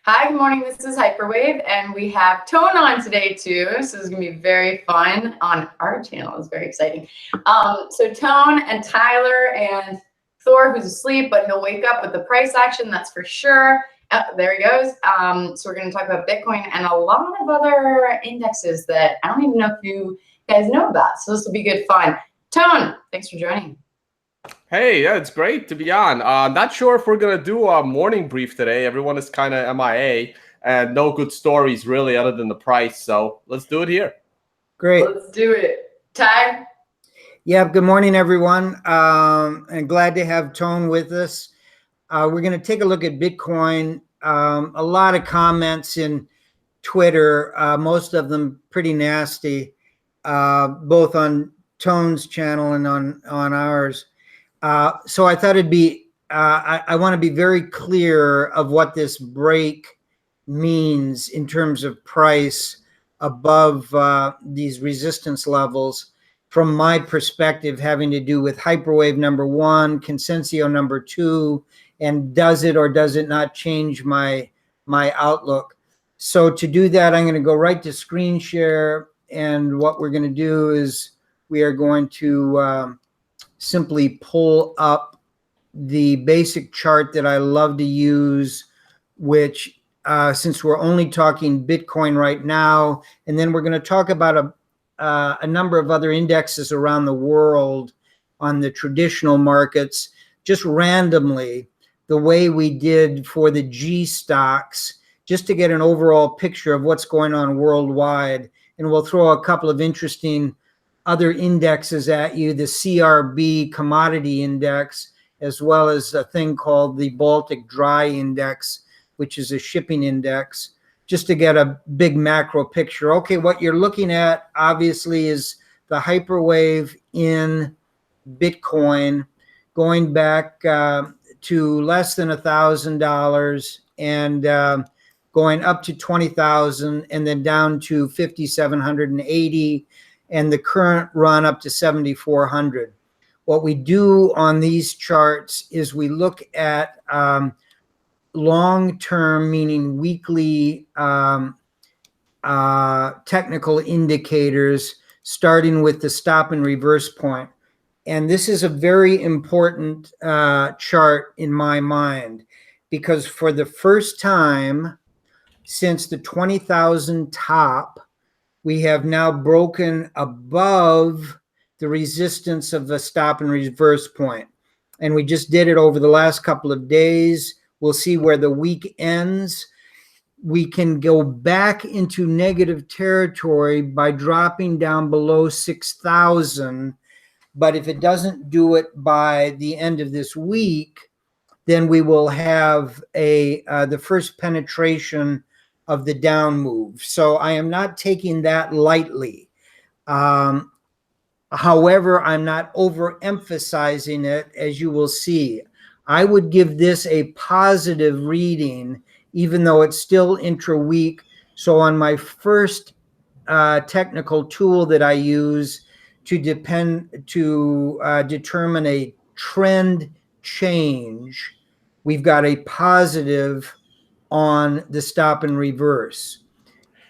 Hi, good morning. This is Hyperwave, and we have Tone on today too. So this is gonna be very fun on our channel. It's very exciting. So Tone and Tyler and Thor, who's asleep, but he'll wake up with the price action, that's for sure. There he goes. So we're gonna talk about Bitcoin and a lot of other indexes that I don't even know if you guys know about. So this will be good fun. Tone, thanks for joining. Hey, yeah, it's great to be on. Not sure if we're gonna do a morning brief today. Everyone is kind of MIA and no good stories really other than the price. So let's do it here. Great. Let's do it. Ty? Yeah, good morning, everyone. And glad to have Tone with us. We're going to take a look at Bitcoin. A lot of comments in Twitter, most of them pretty nasty, both on Tone's channel and on ours. So I thought it'd be, I want to be very clear of what this break means in terms of price above these resistance levels from my perspective, having to do with Hyperwave number 1, Consensio number 2, and does it or does it not change my outlook. So to do that, I'm going to go right to screen share, and what we're going to do is we are going to simply pull up the basic chart that I love to use, which since we're only talking Bitcoin right now, and then we're going to talk about a number of other indexes around the world on the traditional markets, just randomly, the way we did for the G stocks, just to get an overall picture of what's going on worldwide. And we'll throw a couple of interesting other indexes at you, the CRB commodity index, as well as a thing called the Baltic Dry Index, which is a shipping index, just to get a big macro picture. Okay, what you're looking at obviously is the Hyperwave in Bitcoin going back to less than $1,000 and going up to 20,000 and then down to 5,780 and the current run up to 7,400. What we do on these charts is we look at long-term, meaning weekly technical indicators, starting with the stop and reverse point. And this is a very important chart in my mind, because for the first time since the 20,000 top, we have now broken above the resistance of the stop and reverse point. And we just did it over the last couple of days. We'll see where the week ends. We can go back into negative territory by dropping down below 6,000. But if it doesn't do it by the end of this week, then we will have the first penetration of the down move. So I am not taking that lightly. However, I'm not overemphasizing it, as you will see. I would give this a positive reading, even though it's still intra-week. So on my first technical tool that I use to determine a trend change, we've got a positive on the stop and reverse.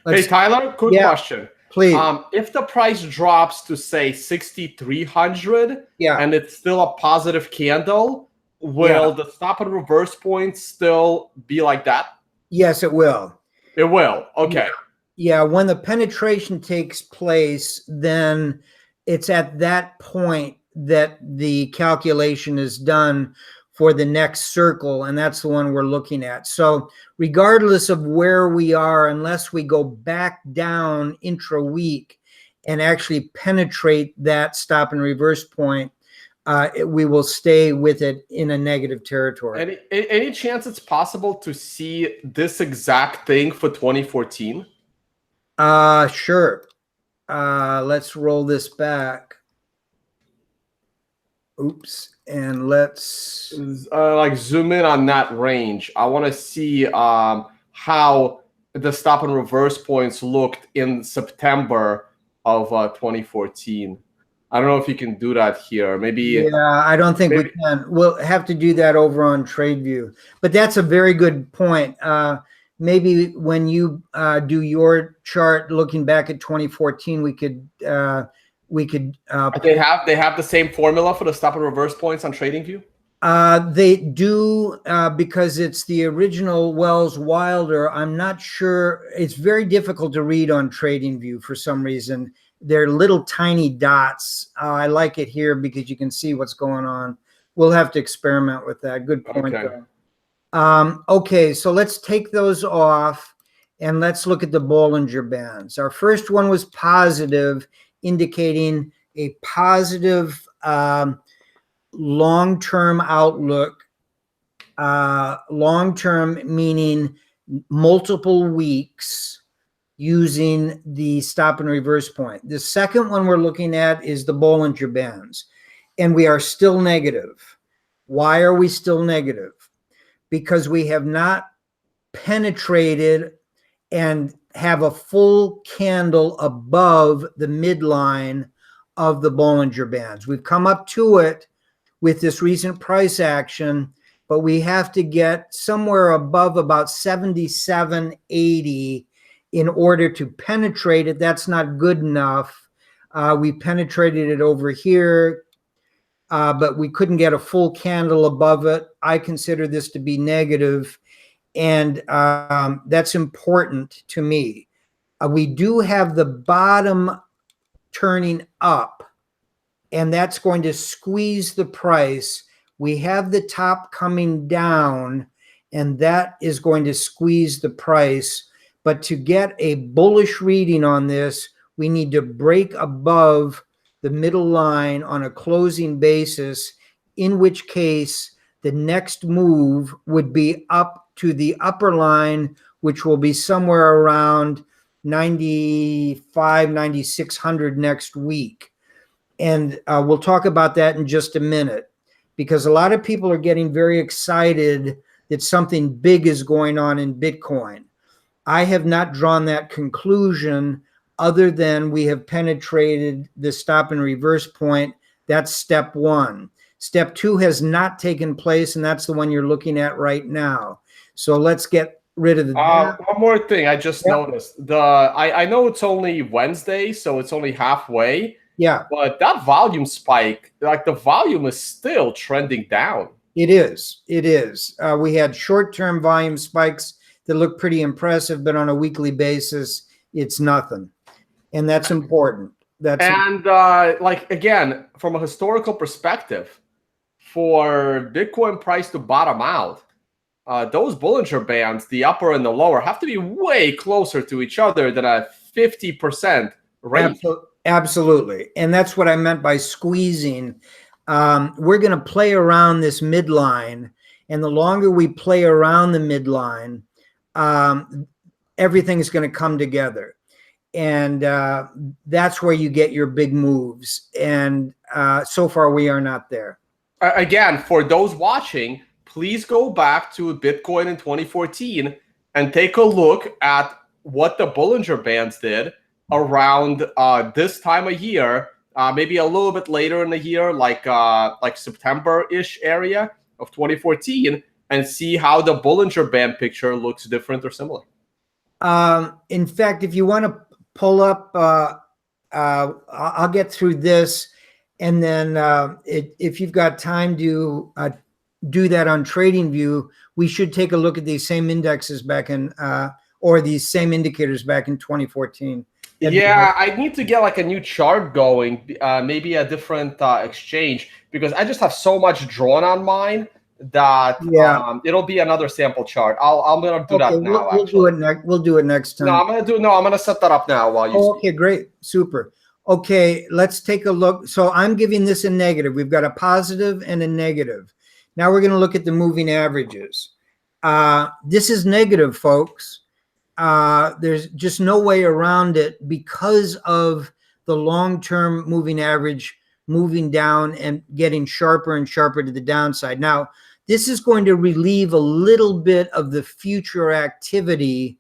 Hey, Tyler, quick question. Please. If the price drops to say 6,300 and it's still a positive candle, will the stop and reverse point still be like that? Yes, it will. It will. Okay. Yeah, when the penetration takes place, then it's at that point that the calculation is done for the next circle, and that's the one we're looking at. So regardless of where we are, unless we go back down intra-week and actually penetrate that stop and reverse point, we will stay with it in a negative territory. Any chance it's possible to see this exact thing for 2014? Sure. Let's roll this back. Oops. And let's like zoom in on that range. I want to see how the stop and reverse points looked in September of 2014. I don't know if you can do that here. Maybe. Yeah, I don't think we can. We'll have to do that over on TradeView. But that's a very good point. maybe when you do your chart, looking back at 2014, we could They have the same formula for the stop and reverse points on TradingView. They do, because it's the original Wells Wilder. I'm not sure. It's very difficult to read on TradingView for some reason. They're little tiny dots. I like it here because you can see what's going on. We'll have to experiment with that. Good point. Okay. Okay, so let's take those off and let's look at the Bollinger Bands. Our first one was positive, indicating a positive long-term outlook. Long-term meaning multiple weeks using the stop and reverse point. The second one we're looking at is the Bollinger Bands, and we are still negative. Why are we still negative? Because we have not penetrated and have a full candle above the midline of the Bollinger Bands. We've come up to it with this recent price action, but we have to get somewhere above about 77.80 in order to penetrate it. That's not good enough. We penetrated it over here, but we couldn't get a full candle above it. I consider this to be negative, and that's important to me. We do have the bottom turning up, and that's going to squeeze the price. We have the top coming down, and that is going to squeeze the price. But to get a bullish reading on this, we need to break above the middle line on a closing basis, in which case the next move would be up to the upper line, which will be somewhere around 9,600 next week. And we'll talk about that in just a minute, because a lot of people are getting very excited that something big is going on in Bitcoin. I have not drawn that conclusion, other than we have penetrated the stop and reverse point. That's step one. Step two has not taken place, and that's the one you're looking at right now. So let's get rid of the one more thing I just noticed. I know it's only Wednesday, so it's only halfway. Yeah. But that volume spike, like the volume is still trending down. It is. It is. We had short-term volume spikes that look pretty impressive, but on a weekly basis, it's nothing. And that's important. Like, again, from a historical perspective, for Bitcoin price to bottom out, those Bollinger Bands, the upper and the lower, have to be way closer to each other than a 50% range. Absolutely. And that's what I meant by squeezing. We're going to play around this midline, and the longer we play around the midline, everything is going to come together. And that's where you get your big moves. And so far, we are not there. Again, for those watching, please go back to Bitcoin in 2014 and take a look at what the Bollinger Bands did around this time of year, maybe a little bit later in the year, like September-ish area of 2014, and see how the Bollinger Band picture looks different or similar. In fact, if you want to pull up, I'll get through this, and then if you've got time to do that on TradingView, we should take a look at these same indexes back in, or these same indicators back in 2014. Yeah, I need to get like a new chart going, maybe a different exchange, because I just have so much drawn on mine that it'll be another sample chart. I'm gonna do that now. We'll do it next. We'll do it next time. I'm gonna set that up now while you. Okay, great, super. Okay, let's take a look. So I'm giving this a negative. We've got a positive and a negative. Now we're going to look at the moving averages. This is negative, folks. There's just no way around it because of the long-term moving average moving down and getting sharper and sharper to the downside. Now, this is going to relieve a little bit of the future activity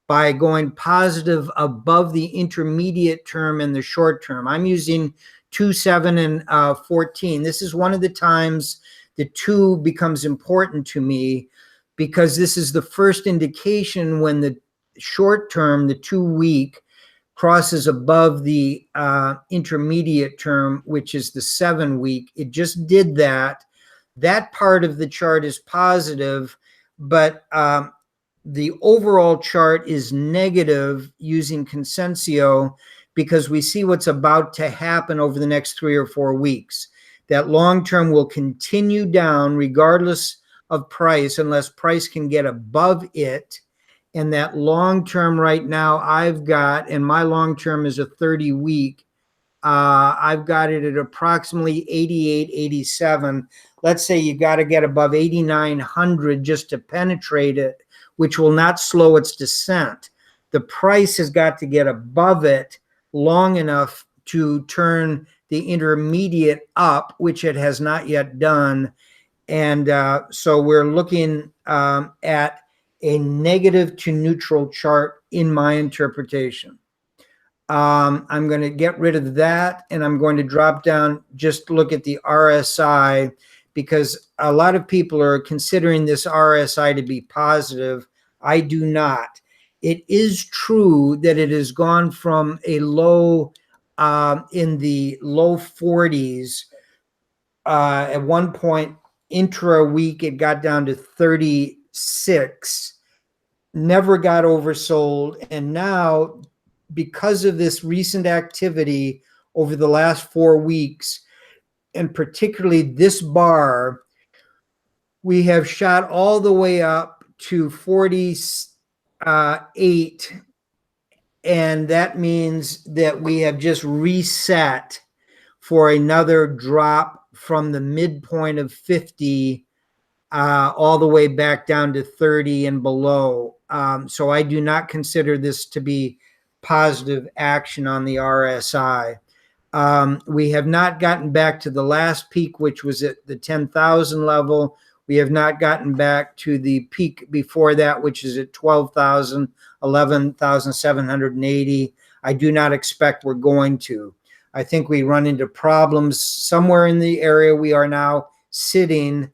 by going positive above the intermediate term and the short term. I'm using 2, 7, and 14. This is one of the times the 2 becomes important to me. because this is the first indication when the short term, the 2-week, crosses above the intermediate term, which is the 7-week. It just did that. That part of the chart is positive, but the overall chart is negative using Consensio because we see what's about to happen over the next 3 or 4 weeks. That long term will continue down regardless of price unless price can get above it. And that long term right now I've got, and my long term is a 30-week, I've got it at approximately 88, 87. Let's say you got to get above 8,900 just to penetrate it, which will not slow its descent. The price has got to get above it long enough to turn the intermediate up, which it has not yet done. And so we're looking at a negative to neutral chart in my interpretation. I'm going to get rid of that, and I'm going to drop down, just look at the RSI, because a lot of people are considering this RSI to be positive. I do not. It is true that it has gone from a low in the low 40s. At one point, intra-week, it got down to 36, never got oversold, and now, because of this recent activity over the last 4 weeks, and particularly this bar, we have shot all the way up to 48, and that means that we have just reset for another drop from the midpoint of 50 all the way back down to 30 and below. So I do not consider this to be positive action on the RSI. We have not gotten back to the last peak, which was at the 10,000 level. We have not gotten back to the peak before that, which is at 12,000, 11,780. I do not expect we're going to. I think we run into problems somewhere in the area we are now sitting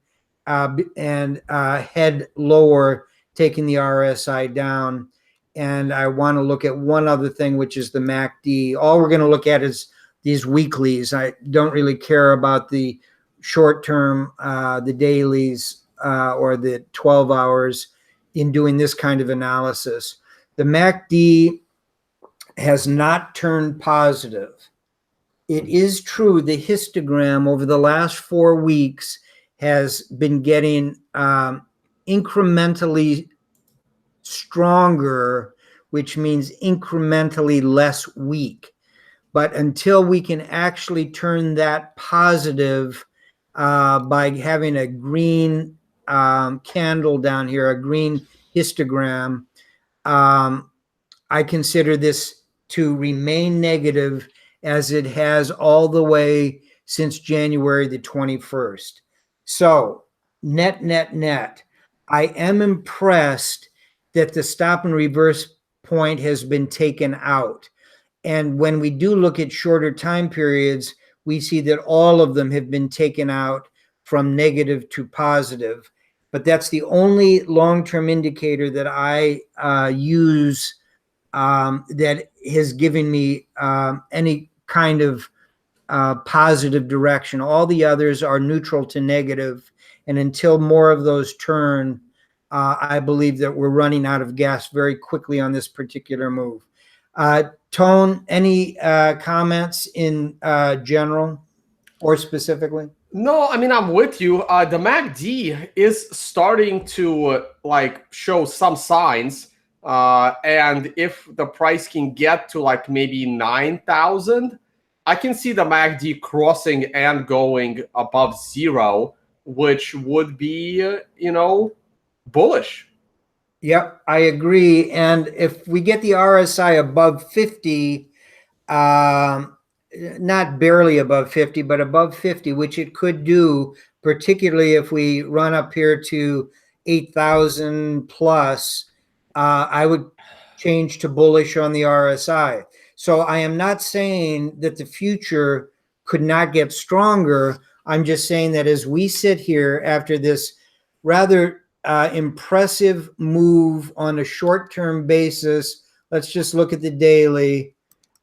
and head lower, taking the RSI down. And I want to look at one other thing, which is the MACD. All we're going to look at is these weeklies. I don't really care about the short term, the dailies, or the 12 hours in doing this kind of analysis. The MACD has not turned positive. It is true the histogram over the last 4 weeks has been getting incrementally stronger, which means incrementally less weak. But until we can actually turn that positive by having a green candle down here, a green histogram, I consider this to remain negative as it has all the way since January the 21st. So net, I am impressed that the stop and reverse point has been taken out. And when we do look at shorter time periods, we see that all of them have been taken out from negative to positive. But that's the only long-term indicator that I use that has given me any kind of positive direction. All the others are neutral to negative. And until more of those turn, I believe that we're running out of gas very quickly on this particular move. Tone, any comments in general or specifically? No, I mean, I'm with you. The MACD is starting to show some signs. And if the price can get to maybe 9,000, I can see the MACD crossing and going above 0, which would be, bullish. Yep, I agree. And if we get the RSI above 50, not barely above 50, but above 50, which it could do, particularly if we run up here to 8,000 plus, I would change to bullish on the RSI. So I am not saying that the future could not get stronger. I'm just saying that as we sit here after this rather impressive move on a short-term basis. Let's just look at the daily.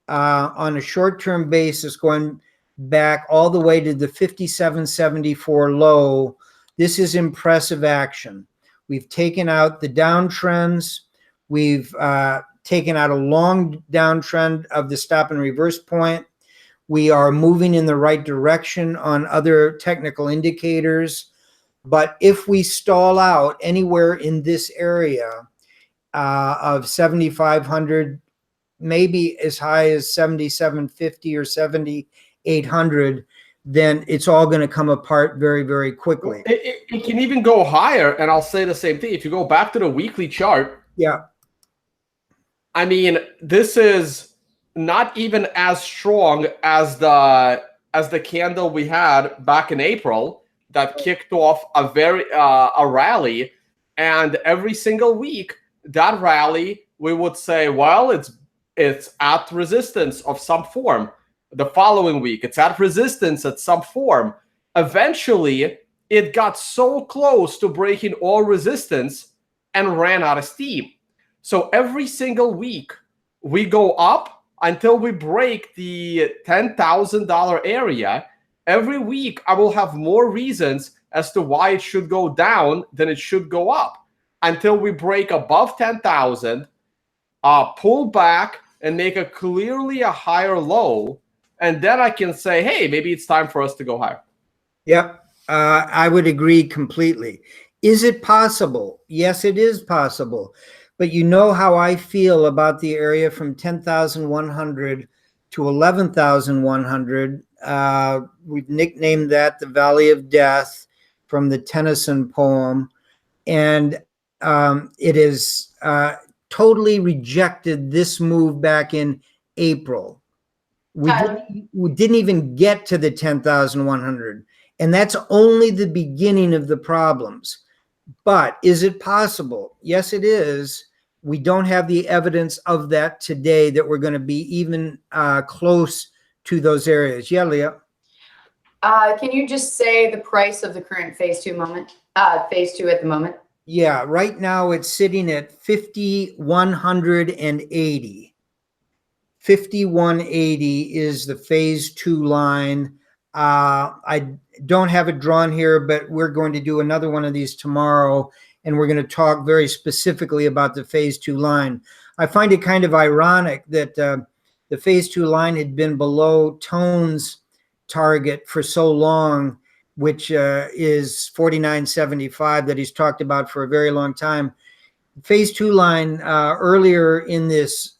On a short-term basis, going back all the way to the 57.74 low. This is impressive action. We've taken out the downtrends. We've taken out a long downtrend of the stop and reverse point. We are moving in the right direction on other technical indicators. But if we stall out anywhere in this area of 7,500, maybe as high as 7,750 or 7,800, then it's all going to come apart very, very quickly. It can even go higher, and I'll say the same thing. If you go back to the weekly chart, yeah, I mean, this is not even as strong as the candle we had back in April that kicked off a rally, and every single week that rally we would say, well, it's at resistance of some form. The following week, it's at resistance at some form. Eventually, it got so close to breaking all resistance and ran out of steam. So every single week, we go up until we break the $10,000 area. Every week, I will have more reasons as to why it should go down than it should go up until we break above 10,000, pull back and make clearly a higher low. And then I can say, hey, maybe it's time for us to go higher. Yep, I would agree completely. Is it possible? Yes, it is possible. But you know how I feel about the area from 10,100 to 11,100. We've nicknamed that the Valley of Death from the Tennyson poem. And it is totally rejected this move back in April. We didn't even get to the 10,100. And that's only the beginning of the problems. But is it possible? Yes, it is. We don't have the evidence of that today that we're going to be even close to those areas. Yeah, Leah? Can you just say the price of the current phase two at the moment? Yeah, right now it's sitting at 5,180. 5,180 is the phase two line. I don't have it drawn here, but we're going to do another one of these tomorrow, and we're going to talk very specifically about the phase two line. I find it kind of ironic that the phase two line had been below Tone's target for so long, which is 49.75 that he's talked about for a very long time. Phase two line earlier in this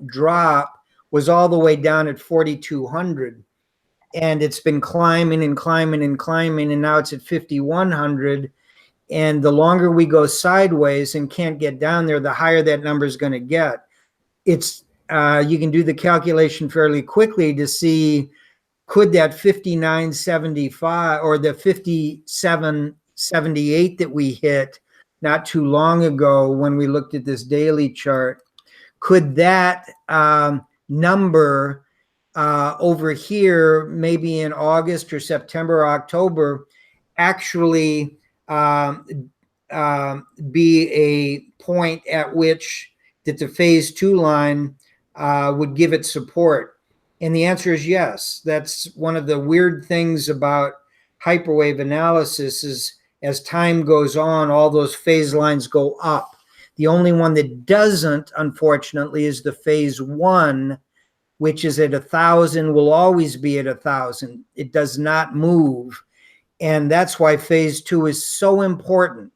drop was all the way down at 4,200. And it's been climbing and climbing and climbing, and now it's at 5,100. And the longer we go sideways and can't get down there, the higher that number is going to get. It's you can do the calculation fairly quickly to see, could that 59.75 or the 57.78 that we hit not too long ago when we looked at this daily chart, could that number over here, maybe in August or September or October, actually be a point at which that the phase two line would give it support? And the answer is yes. That's one of the weird things about hyperwave analysis is as time goes on, all those phase lines go up. The only one that doesn't, unfortunately, is the phase one, which is at 1,000, will always be at 1,000. It does not move. And that's why phase two is so important,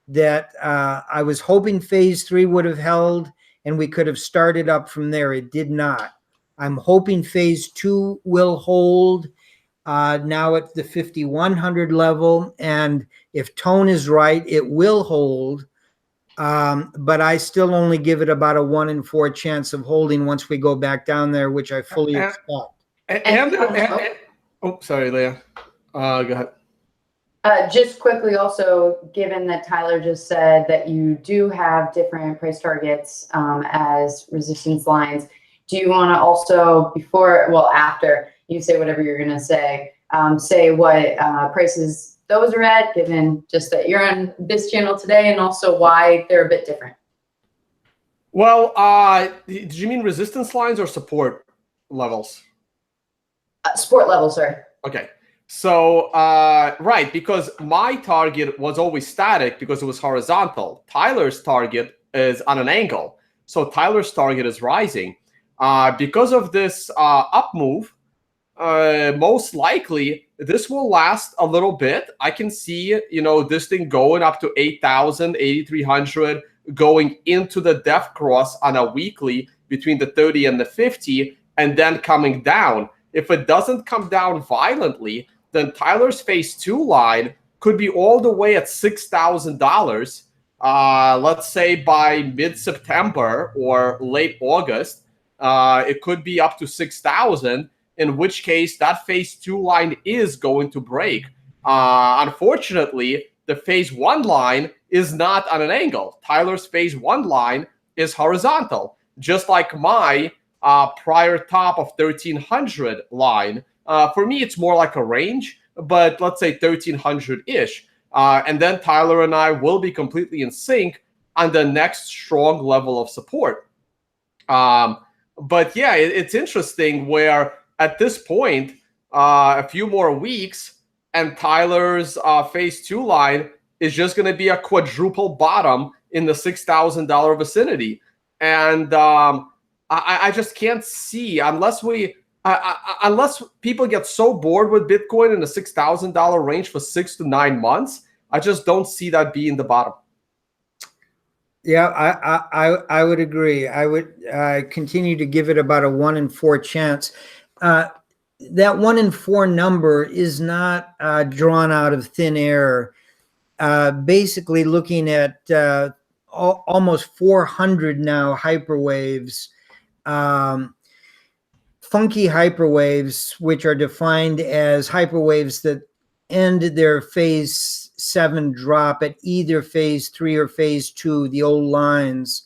that I was hoping phase three would have held and we could have started up from there. It did not. I'm hoping phase two will hold now at the 5,100 level. And if Tone is right, it will hold. But I still only give it about a 1 in 4 chance of holding once we go back down there, which I fully expect. Oh, sorry, Leah. Go ahead. Just quickly also, given that Tyler just said that you do have different price targets as resistance lines, do you want to also, after you say whatever you're going to say what prices those are at, given just that you're on this channel today, and also why they're a bit different. Well, did you mean resistance lines or support levels? Support level, sir. Okay. So, right, because my target was always static because it was horizontal. Tyler's target is on an angle. So Tyler's target is rising. Because of this up move, most likely this will last a little bit. I can see, this thing going up to 8,000, 8,300, going into the depth cross on a weekly between the 30 and the 50, and then coming down. If it doesn't come down violently, then Tyler's phase 2 line could be all the way at $6,000. Let's say by mid-September or late August, it could be up to 6,000, in which case that phase 2 line is going to break. Unfortunately, the phase 1 line is not on an angle. Tyler's phase 1 line is horizontal, just like my prior top of 1300 line. For me, it's more like a range, but let's say 1300-ish. And then Tyler and I will be completely in sync on the next strong level of support. But yeah, it's interesting where at this point, a few more weeks, and Tyler's phase 2 line is just going to be a quadruple bottom in the $6,000 vicinity. And I just can't see, unless people get so bored with Bitcoin in the $6,000 range for 6 to 9 months, I just don't see that being the bottom. Yeah, I would agree. I would continue to give it about a 1 in 4 chance. That 1 in 4 number is not drawn out of thin air. Basically, looking at almost 400 now hyperwaves, funky hyperwaves, which are defined as hyperwaves that end their phase 7 drop at either phase 3 or phase 2, the old lines,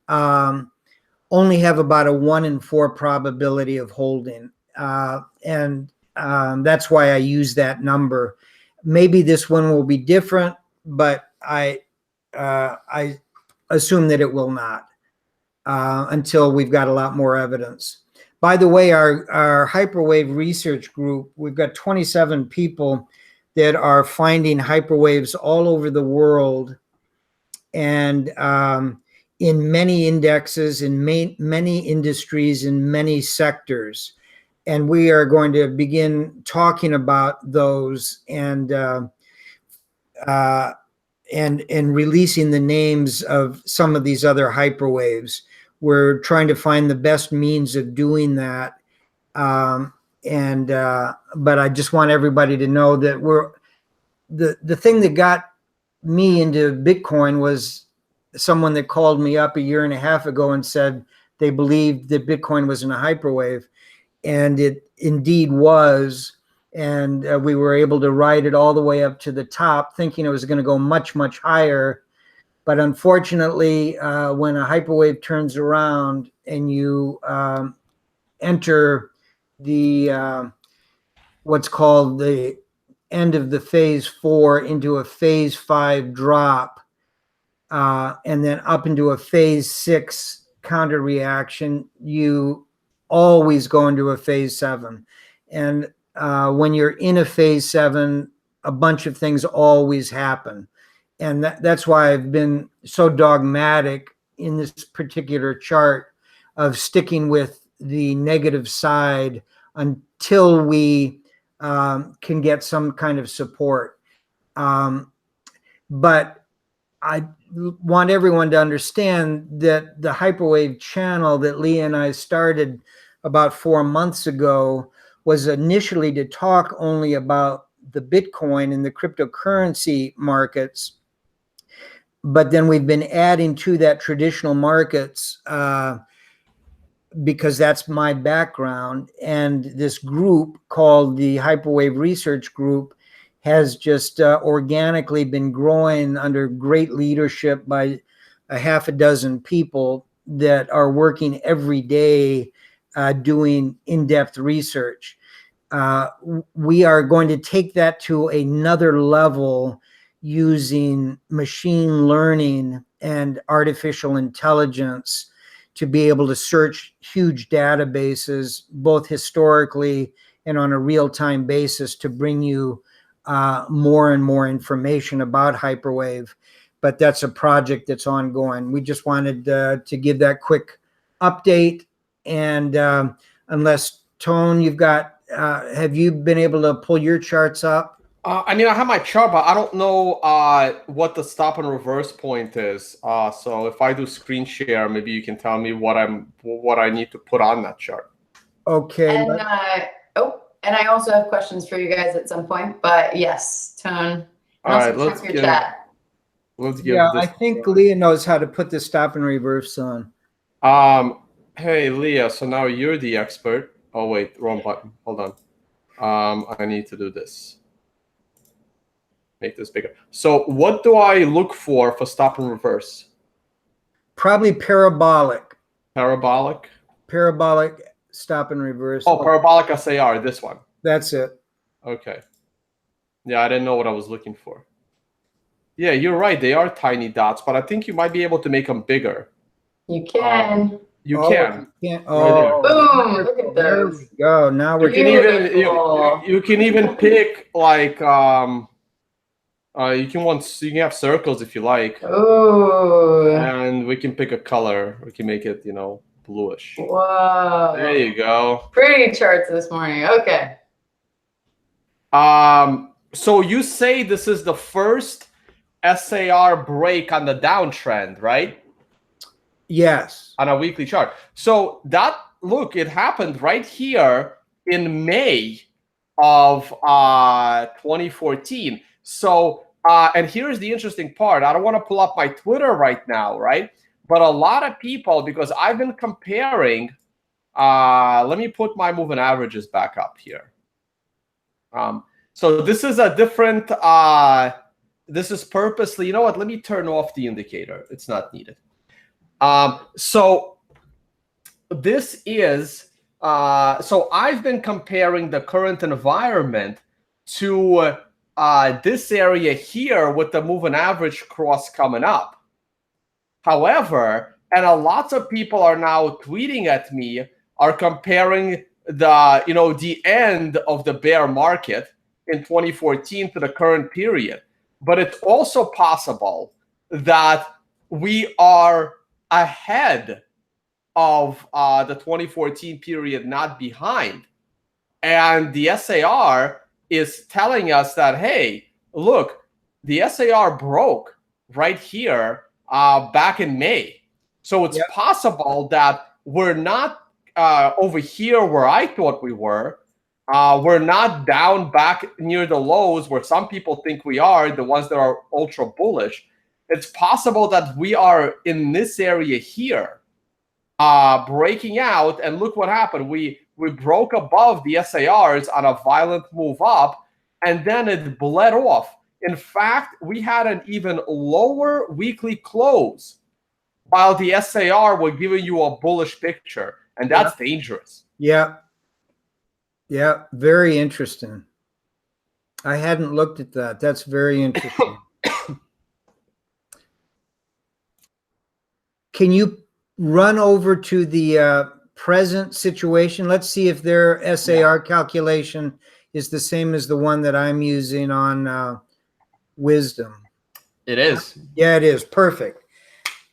only have about a 1 in 4 probability of holding. And that's why I use that number. Maybe this one will be different, but I assume that it will not until we've got a lot more evidence. By the way, our Hyperwave research group, we've got 27 people that are finding hyperwaves all over the world, and in many indexes, in many industries, in many sectors. And we are going to begin talking about those and releasing the names of some of these other hyperwaves. We're trying to find the best means of doing that. But I just want everybody to know that the thing that got me into Bitcoin was someone that called me up a year and a half ago and said they believed that Bitcoin was in a hyperwave. And it indeed was. And we were able to ride it all the way up to the top, thinking it was going to go much, much higher. But unfortunately, when a hyperwave turns around and you enter the what's called the end of the phase 4 into a phase 5 drop, and then up into a phase 6 counter reaction, you always go into a phase 7. And when you're in a phase 7, a bunch of things always happen. And that's why I've been so dogmatic in this particular chart of sticking with the negative side until we can get some kind of support. But I want everyone to understand that the hyperwave channel that Leah and I started about 4 months ago was initially to talk only about the Bitcoin and the cryptocurrency markets. But then we've been adding to that traditional markets because that's my background. And this group called the Hyperwave Research Group has just organically been growing under great leadership by a half a dozen people that are working every day doing in-depth research. we are going to take that to another level using machine learning and artificial intelligence to be able to search huge databases, both historically and on a real-time basis, to bring you more and more information about Hyperwave. But that's a project that's ongoing. We just wanted to give that quick update. And unless, Tone, you've got, have you been able to pull your charts up? I mean, I have my chart, but I don't know what the stop and reverse point is. So if I do screen share, maybe you can tell me what I need to put on that chart. Okay. And and I also have questions for you guys at some point. But yes, Tone. All right, let's your chat. Let's give. Yeah, this I think Leah knows how to put the stop and reverse on. Hey, Leah. So now you're the expert. Oh wait, wrong button. Hold on. I need to do this. Make this bigger. So what do I look for stop and reverse? Probably parabolic. Parabolic? Parabolic stop and reverse. Oh, parabolic SAR, this one. That's it. Okay. Yeah, I didn't know what I was looking for. Yeah, you're right. They are tiny dots, but I think you might be able to make them bigger. You can. You can. Oh, boom! Look at there those. we go. Now we're You can even pick like you can have circles if you like. Oh. And we can pick a color. We can make it, bluish. Whoa. There you go. Pretty charts this morning. Okay. So you say this is the first SAR break on the downtrend, right? Yes. On a weekly chart. So look, it happened right here in May of 2014. So, and here's the interesting part. I don't want to pull up my Twitter right now, right? But a lot of people, because I've been comparing, let me put my moving averages back up here. So this is a different, this is purposely, you know what? Let me turn off the indicator. It's not needed. So this is, so I've been comparing the current environment to this area here with the moving average cross coming up. However, and a lots of people are now tweeting at me, are comparing the end of the bear market in 2014 to the current period. But it's also possible that we are ahead of the 2014 period, not behind. And the SAR is telling us that, hey, look, the SAR broke right here back in May. So it's possible that we're not over here where I thought we were. We're not down back near the lows where some people think we are, the ones that are ultra bullish. It's possible that we are in this area here, breaking out. And look what happened. We broke above the SARs on a violent move up, and then it bled off. In fact, we had an even lower weekly close while the SAR was giving you a bullish picture. And that's dangerous. Yeah. Yeah. Very interesting. I hadn't looked at that. That's very interesting. Can you run over to the present situation? Let's see if their SAR calculation is the same as the one that I'm using on Wisdom. It is. Yeah, it is. Perfect.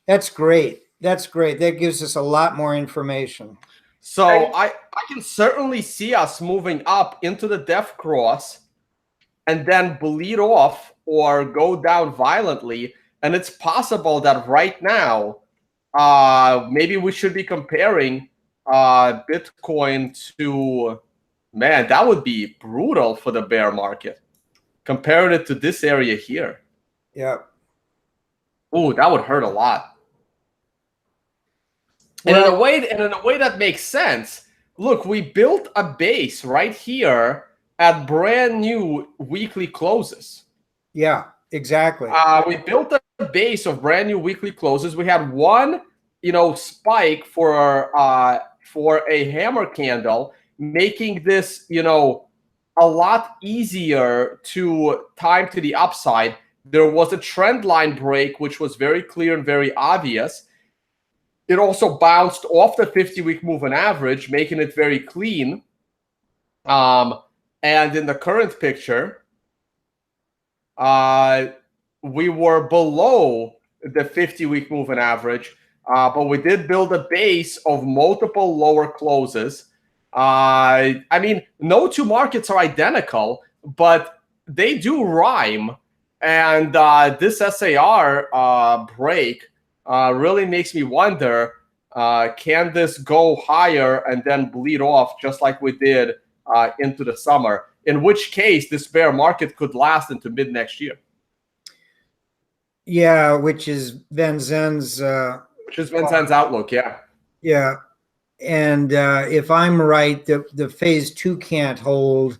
That's great. That's great. That gives us a lot more information. So I can certainly see us moving up into the death cross and then bleed off or go down violently. And it's possible that right now, maybe we should be comparing Bitcoin to, man, that would be brutal for the bear market. Comparing it to this area here. Yeah. Oh, that would hurt a lot. And in a way that makes sense. Look, we built a base right here at brand new weekly closes. Yeah, exactly. We built a base of brand new weekly closes. We had one, spike for a hammer candle, making this, a lot easier to time to the upside. There was a trend line break, which was very clear and very obvious. It also bounced off the 50-week moving average, making it very clean. And in the current picture, we were below the 50-week moving average, but we did build a base of multiple lower closes. I mean, no two markets are identical, but they do rhyme. And this SAR break really makes me wonder, can this go higher and then bleed off just like we did into the summer? In which case, this bear market could last into mid next year. Yeah, which is Van Zen's. Which is Van Zen's outlook, yeah. Yeah. And if I'm right, the phase 2 can't hold,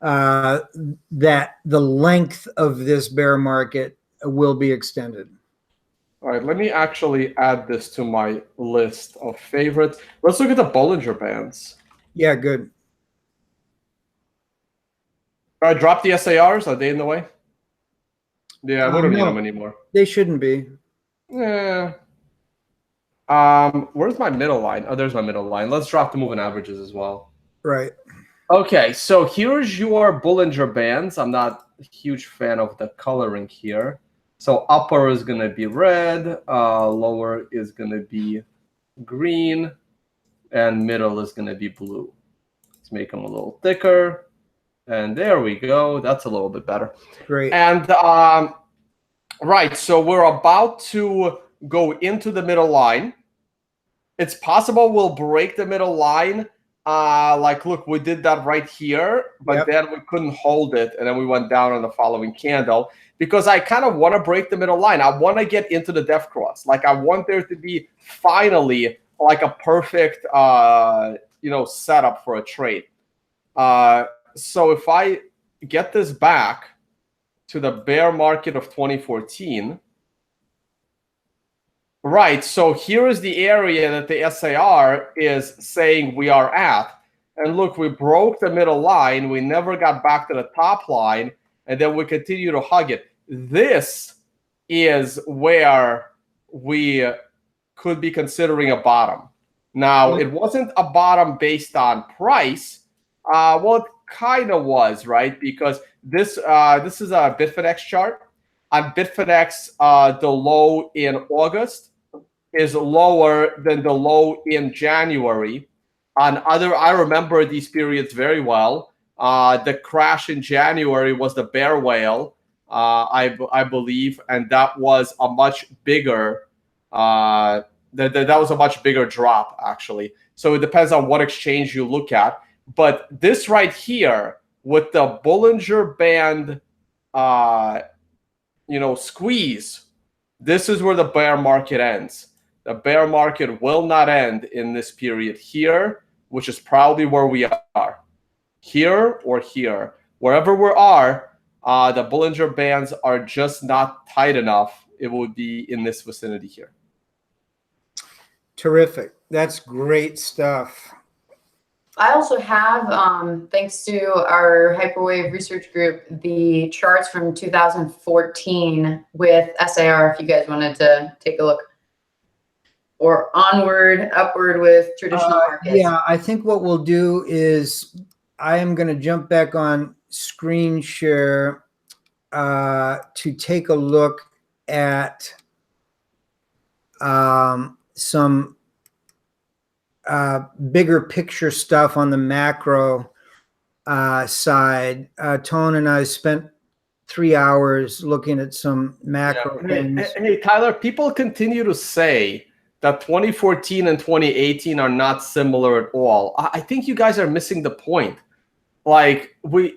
that the length of this bear market will be extended. All right, let me actually add this to my list of favorites. Let's look at the Bollinger Bands. Yeah, good. All right, drop the SARs. Are they in the way? Yeah, we don't need them anymore. They shouldn't be. Yeah. Where's my middle line? Oh, there's my middle line. Let's drop the moving averages as well. Right. Okay, so here's your Bollinger Bands. I'm not a huge fan of the coloring here. So upper is going to be red, lower is going to be green, and middle is going to be blue. Let's make them a little thicker. And there we go. That's a little bit better. Great. And right, so we're about to go into the middle line. It's possible we'll break the middle line. Look, we did that right here, but then we couldn't hold it, and then we went down on the following candle because I kind of want to break the middle line. I want to get into the def cross. Like, I want there to be finally like a perfect, setup for a trade. So if I get this back to the bear market of 2014. Right, so here is the area that the SAR is saying we are at. And look, we broke the middle line. We never got back to the top line. And then we continue to hug it. This is where we could be considering a bottom. Now, it wasn't a bottom based on price. Well, it kind of was, right? Because this is a Bitfinex chart. On Bitfinex, the low in August is lower than the low in January. I remember these periods very well. The crash in January was the bear whale, I believe, and that was a much bigger. That was a much bigger drop, actually. So it depends on what exchange you look at. But this right here with the Bollinger Band, squeeze, this is where the bear market ends. The bear market will not end in this period here, which is probably where we are. Here or here. Wherever we are, the Bollinger Bands are just not tight enough. It would be in this vicinity here. Terrific. That's great stuff. I also have, thanks to our Hyperwave research group, the charts from 2014 with SAR, if you guys wanted to take a look. Or onward, upward with traditional markets. Yeah, I think what we'll do is I am going to jump back on screen share to take a look at some bigger picture stuff on the macro side. Tone and I spent 3 hours looking at some macro things. Hey, Tyler, people continue to say that 2014 and 2018 are not similar at all. I think you guys are missing the point. Like, we're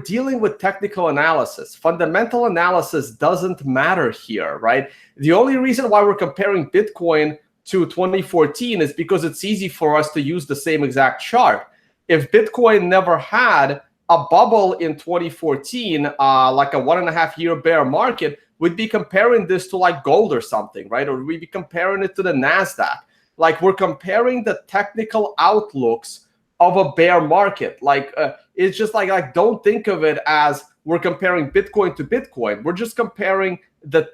dealing with technical analysis. Fundamental analysis doesn't matter here, right? The only reason why we're comparing Bitcoin to 2014 is because it's easy for us to use the same exact chart. If Bitcoin never had a bubble in 2014, like a 1.5-year bear market, we'd be comparing this to like gold or something, right? Or we'd be comparing it to the NASDAQ. like we're comparing the technical outlooks of a bear market. Like it's just like don't think of it as we're comparing Bitcoin to Bitcoin. We're just comparing the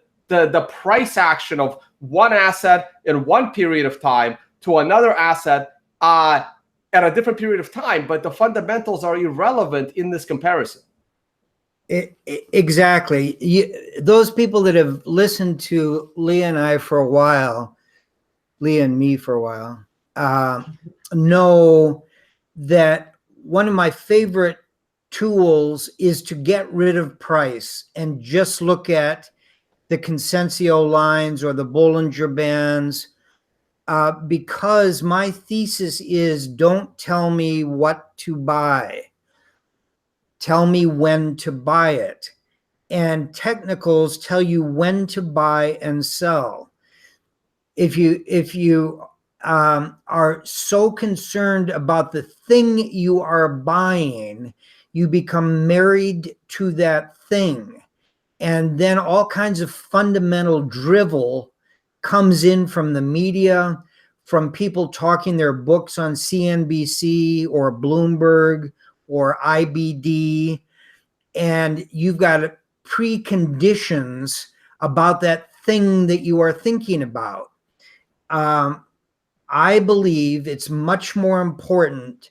price action of one asset in one period of time to another asset at a different period of time, but the fundamentals are irrelevant in this comparison. Exactly. Those people that have listened to Leah and I for a while, Leah and me for a while, know that one of my favorite tools is to get rid of price and just look at the Consencio lines or the Bollinger Bands, because my thesis is don't tell me what to buy. Tell me when to buy it. And technicals tell you when to buy and sell. If you are so concerned about the thing you are buying, you become married to that thing. And then all kinds of fundamental drivel comes in from the media, from people talking their books on CNBC or Bloomberg or IBD. And you've got preconditions about that thing that you are thinking about. I believe it's much more important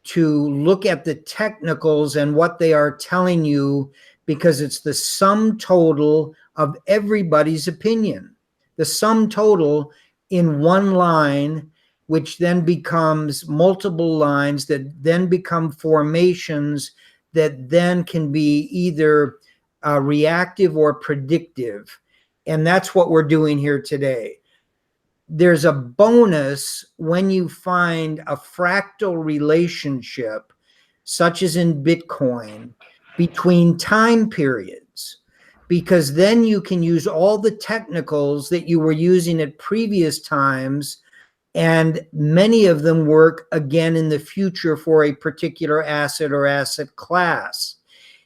to look at the technicals and what they are telling you, because it's the sum total of everybody's opinion. The sum total in one line, which then becomes multiple lines that then become formations that then can be either reactive or predictive. And that's what we're doing here today. There's a bonus when you find a fractal relationship, such as in Bitcoin, between time periods, because then you can use all the technicals that you were using at previous times, and many of them work again in the future for a particular asset or asset class.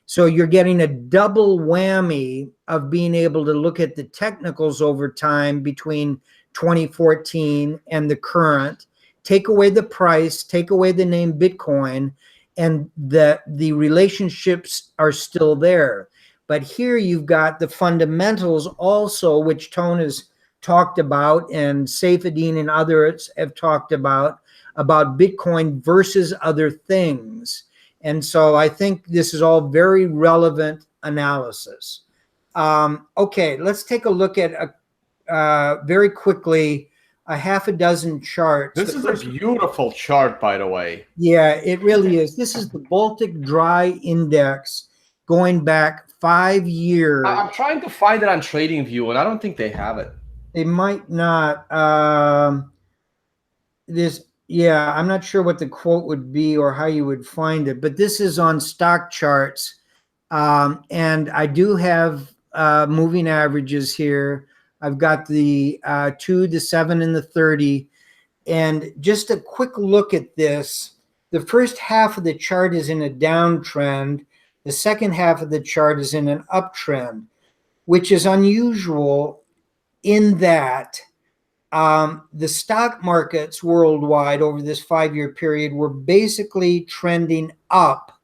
So you're getting a double whammy of being able to look at the technicals over time between 2014 and the current, take away the price, take away the name Bitcoin, and the relationships are still there. But here you've got the fundamentals also, which Tone has talked about and Saifedean and others have talked about Bitcoin versus other things. And so I think this is all very relevant analysis. Okay, let's take a look at very quickly a half a dozen charts. This is a beautiful chart, by the way. Yeah, it really is. This is the Baltic Dry Index going back 5 years. I'm trying to find it on TradingView, and I don't think they have it. They might not. Yeah, I'm not sure what the quote would be or how you would find it, but this is on stock charts. And I do have moving averages here. I've got the 2, the 7, and the 30. And just a quick look at this. The first half of the chart is in a downtrend. The second half of the chart is in an uptrend, which is unusual in that the stock markets worldwide over this 5-year period were basically trending up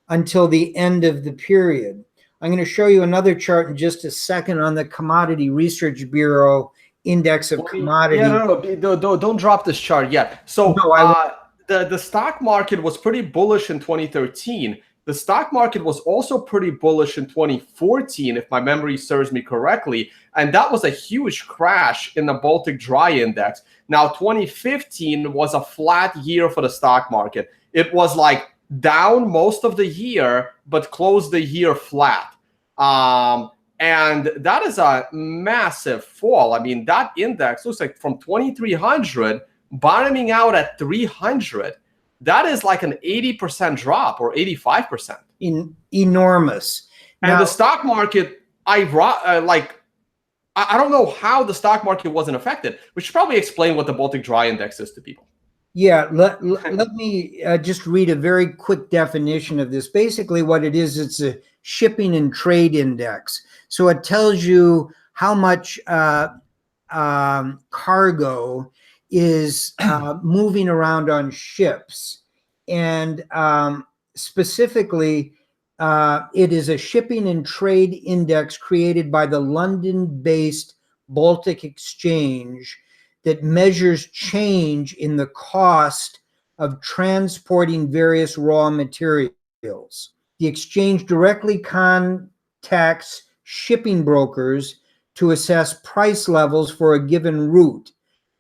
until the end of the period. I'm going to show you another chart in just a second on the Commodity Research Bureau Index of Commodity. Yeah, no, don't drop this chart yet. So no, the stock market was pretty bullish in 2013. The stock market was also pretty bullish in 2014, if my memory serves me correctly. And that was a huge crash in the Baltic Dry Index. Now, 2015 was a flat year for the stock market. It was like down most of the year, but closed the year flat. And that is a massive fall. I mean, that index looks like from 2,300 bottoming out at 300. That is like an 80% drop or 85%. Enormous. And the stock market, I don't know how the stock market wasn't affected. We should probably explain what the Baltic Dry Index is to people. Yeah, let me just read a very quick definition of this. Basically what it is, it's a shipping and trade index. So it tells you how much cargo is moving around on ships. And specifically, it is a shipping and trade index created by the London-based Baltic Exchange that measures change in the cost of transporting various raw materials. The exchange directly contacts shipping brokers to assess price levels for a given route,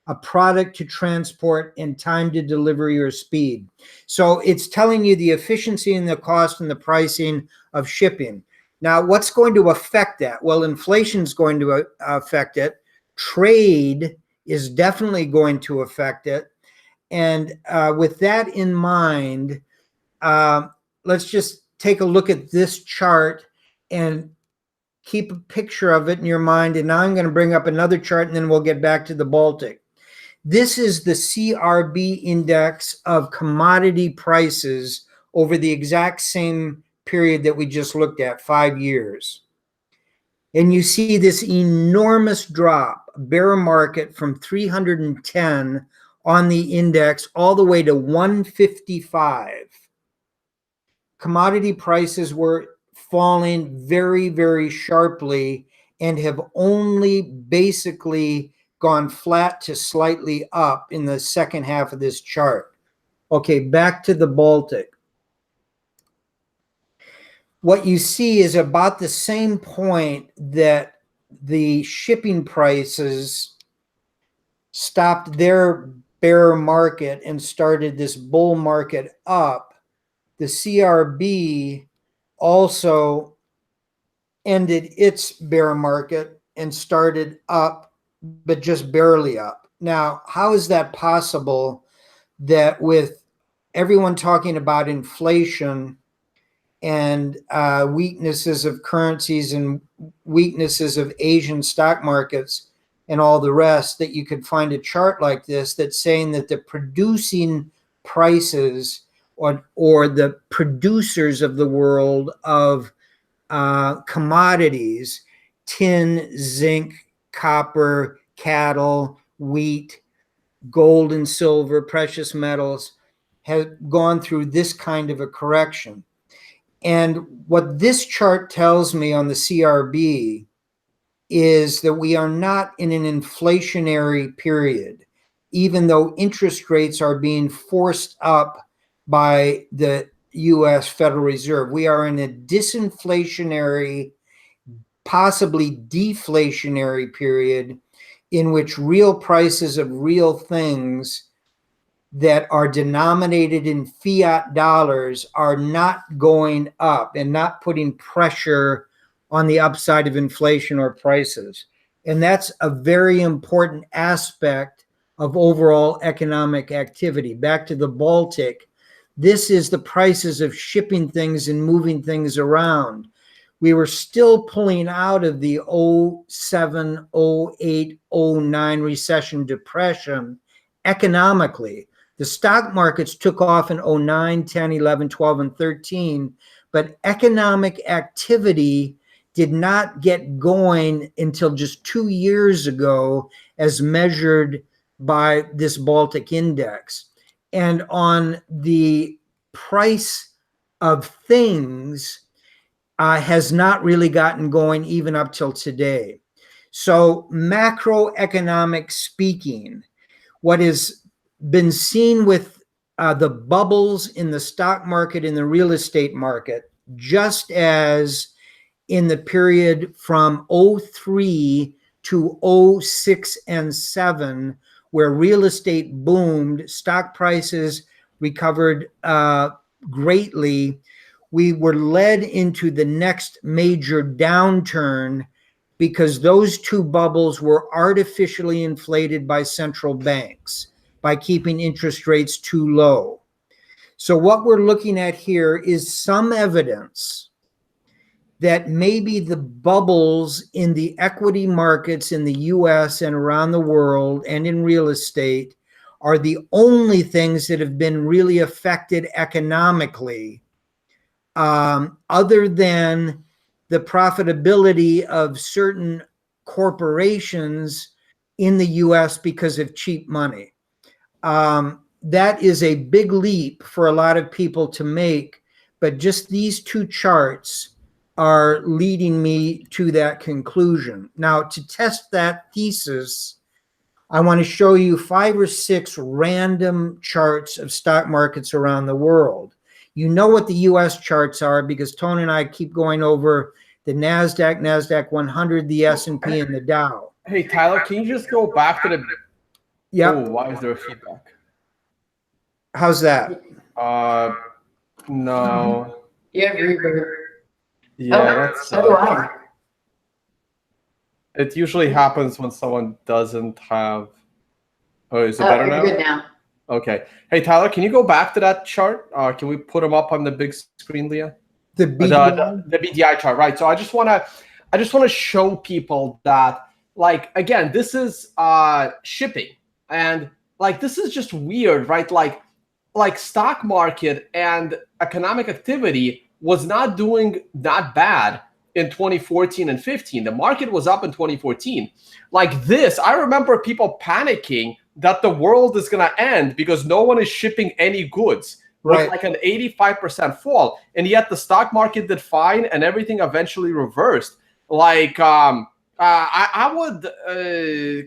a product to transport, and time to delivery or speed. So it's telling you the efficiency and the cost and the pricing of shipping. Now, what's going to affect that? Well, inflation is going to affect it. Trade is definitely going to affect it. And with that in mind, let's just take a look at this chart and keep a picture of it in your mind. And now I'm going to bring up another chart, and then we'll get back to the Baltic. This is the CRB index of commodity prices over the exact same period that we just looked at, 5 years. And you see this enormous drop, bear market from 310 on the index all the way to 155. Commodity prices were falling very, very sharply and have only basically gone flat to slightly up in the second half of this chart. Okay, back to the Baltic. What you see is about the same point that the shipping prices stopped their bear market and started this bull market up. The CRB also ended its bear market and started up, but just barely up. Now, how is that possible that with everyone talking about inflation and weaknesses of currencies and weaknesses of Asian stock markets and all the rest, that you could find a chart like this that's saying that the producing prices or the producers of the world of commodities, tin, zinc, copper, cattle, wheat, gold and silver, precious metals, have gone through this kind of a correction. And what this chart tells me on the CRB is that we are not in an inflationary period, even though interest rates are being forced up by the US Federal Reserve. We are in a disinflationary, possibly deflationary period in which real prices of real things that are denominated in fiat dollars are not going up and not putting pressure on the upside of inflation or prices. And that's a very important aspect of overall economic activity. Back to the Baltic, this is the prices of shipping things and moving things around. We were still pulling out of the 07, 08, 09 recession depression economically. The stock markets took off in 09, 10, 11, 12, and 13, but economic activity did not get going until just 2 years ago, as measured by this Baltic index. And on the price of things, has not really gotten going even up till today. So macroeconomic speaking, what has been seen with the bubbles in the stock market and the real estate market, just as in the period from 03 to 06 and 07, where real estate boomed, stock prices recovered greatly, we were led into the next major downturn because those two bubbles were artificially inflated by central banks by keeping interest rates too low. So what we're looking at here is some evidence that maybe the bubbles in the equity markets in the US and around the world and in real estate are the only things that have been really affected economically, other than the profitability of certain corporations in the US because of cheap money. That is a big leap for a lot of people to make, but just these two charts are leading me to that conclusion. Now, to test that thesis, I want to show you 5 or 6 random charts of stock markets around the world. You know what the US charts are because Tony and I keep going over the NASDAQ 100, the S&P, and the Dow. Hey, Tyler, can you just go back to the... Yeah. Oh, why is there feedback? How's that? No. You have reverb. Yeah, so do I. It usually happens when someone doesn't have... Oh, is it better now? Good now. Okay. Hey, Tyler, can you go back to that chart? Can we put them up on the big screen, Leah? The BDI? The BDI chart, right? So I just want to show people that, like, again, this is shipping, and like this is just weird, right? Like stock market and economic activity was not doing that bad in 2014 and 15. The market was up in 2014. Like this, I remember people panicking that the world is going to end because no one is shipping any goods. Right. Like an 85% fall. And yet the stock market did fine and everything eventually reversed. Like, I would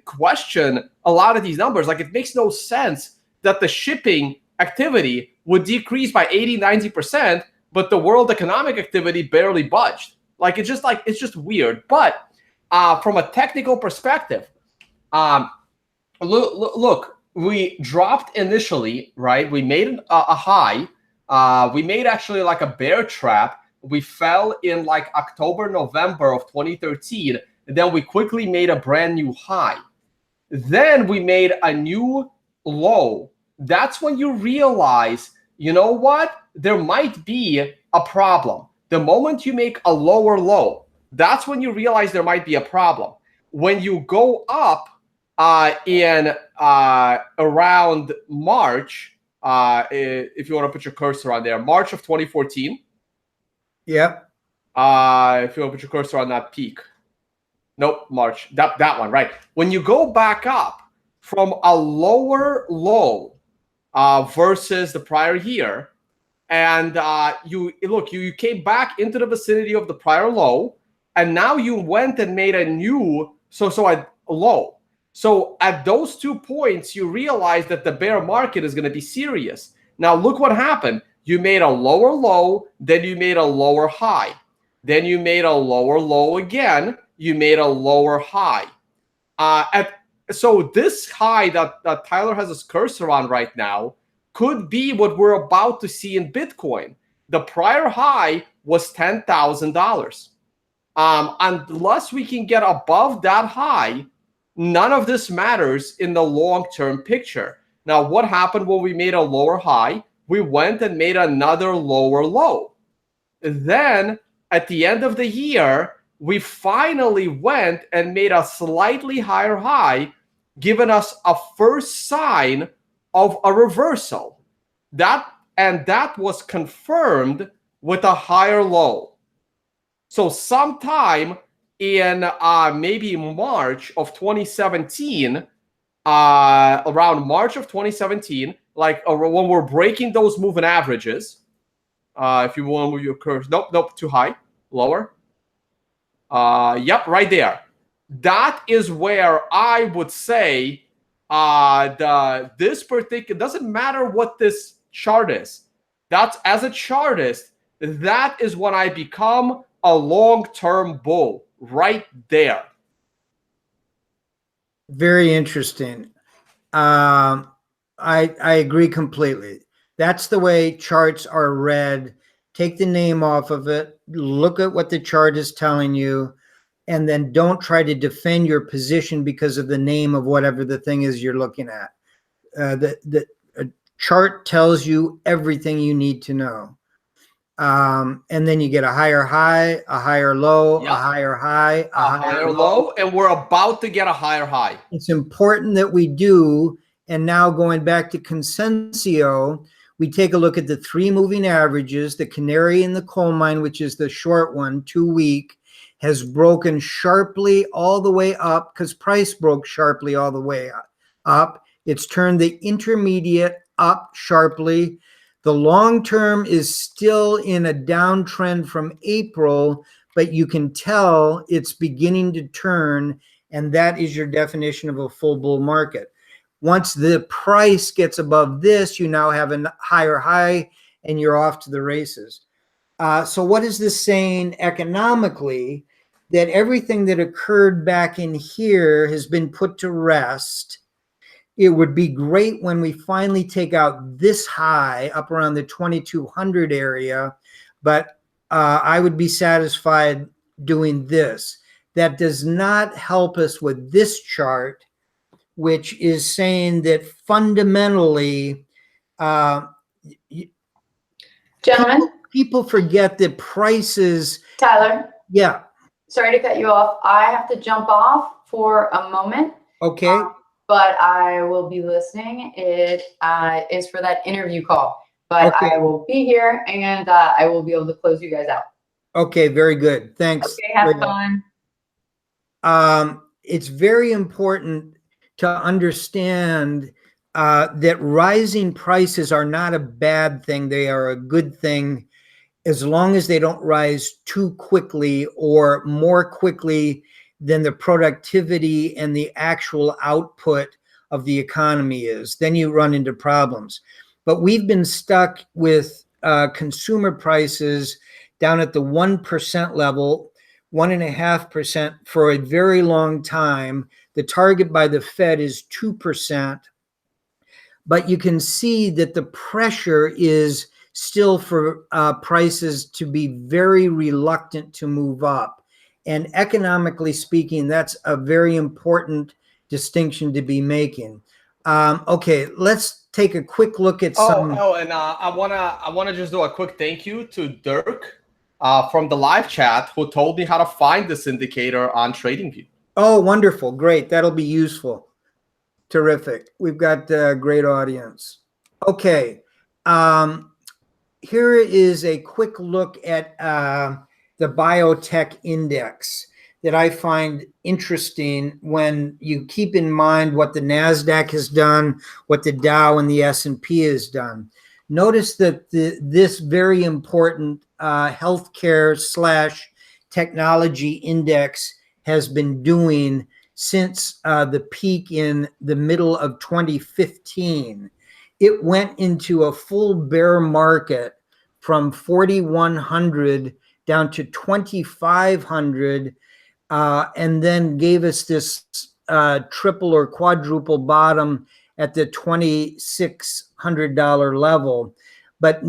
question a lot of these numbers. Like, it makes no sense that the shipping activity would decrease by 80, 90%, but the world economic activity barely budged. Like, it's just weird. But from a technical perspective, look, we dropped initially, right? We made a high. We made actually like a bear trap. We fell in like October, November of 2013. And then we quickly made a brand new high. Then we made a new low. That's when you realize, you know what? There might be a problem. The moment you make a lower low, that's when you realize there might be a problem. When you go up in around March, if you want to put your cursor on there, March of 2014. Yep. If you want to put your cursor on that peak. Nope, March. That one, right. When you go back up from a lower low versus the prior year, and you came back into the vicinity of the prior low, and now you went and made a new a low. So at those 2 points, you realize that the bear market is going to be serious. Now look what happened. You made a lower low, then you made a lower high. Then you made a lower low again. You made a lower high. So this high that Tyler has his cursor on right now could be what we're about to see in Bitcoin. The prior high was $10,000. Unless we can get above that high, none of this matters in the long-term picture. Now, what happened when we made a lower high? We went and made another lower low. Then, at the end of the year, we finally went and made a slightly higher high, giving us a first sign of a reversal. That was confirmed with a higher low. So sometime in maybe March of 2017, around March of 2017, like when we're breaking those moving averages, if you want to move your curve, nope, too high, lower. Yep, right there. That is where I would say this particular, doesn't matter what this chart is. That's, as a chartist, that is when I become a long-term bull. Right there. Very interesting. I agree completely. That's the way charts are read. Take the name off of it. Look at what the chart is telling you, and then don't try to defend your position because of the name of whatever the thing is you're looking at. The chart tells you everything you need to know. And then you get a higher high, a higher low, yep. a higher high, a higher low, and we're about to get a higher high. It's important that we do. And now going back to Consensio, we take a look at the 3 moving averages. The canary in the coal mine, which is the short one, 2 week, has broken sharply all the way up because price broke sharply all the way up. It's turned the intermediate up sharply. The long term is still in a downtrend from April, but you can tell it's beginning to turn, and that is your definition of a full bull market. Once the price gets above this, you now have a higher high, and you're off to the races. So what is this saying economically? That everything that occurred back in here has been put to rest. It would be great when we finally take out this high up around the 2200 area, but I would be satisfied doing this. That does not help us with this chart, which is saying that fundamentally, Gentlemen, people forget that prices. Tyler, Yeah. sorry to cut you off. I have to jump off for a moment. Okay. But I will be listening. It is for that interview call. But Okay. I will be here, and I will be able to close you guys out. Okay, very good. Thanks. Okay, have Leah. fun. It's very important to understand that rising prices are not a bad thing. They are a good thing as long as they don't rise too quickly or more quickly than the productivity and the actual output of the economy is. Then you run into problems. But we've been stuck with consumer prices down at the 1% level, 1.5% for a very long time. The target by the Fed is 2%. But you can see that the pressure is still for prices to be very reluctant to move up. And economically speaking, that's a very important distinction to be making. Okay, let's take a quick look at some. And I wanna just do a quick thank you to Dirk from the live chat, who told me how to find this indicator on TradingView. Oh, wonderful! Great, that'll be useful. Terrific. We've got a great audience. Okay, here is a quick look at the Biotech index that I find interesting when you keep in mind what the NASDAQ has done, what the Dow and the S&P has done. Notice that this very important healthcare / technology index has been doing since the peak in the middle of 2015. It went into a full bear market from 4,100 down to 2,500, and then gave us this triple or quadruple bottom at the $2,600 level. But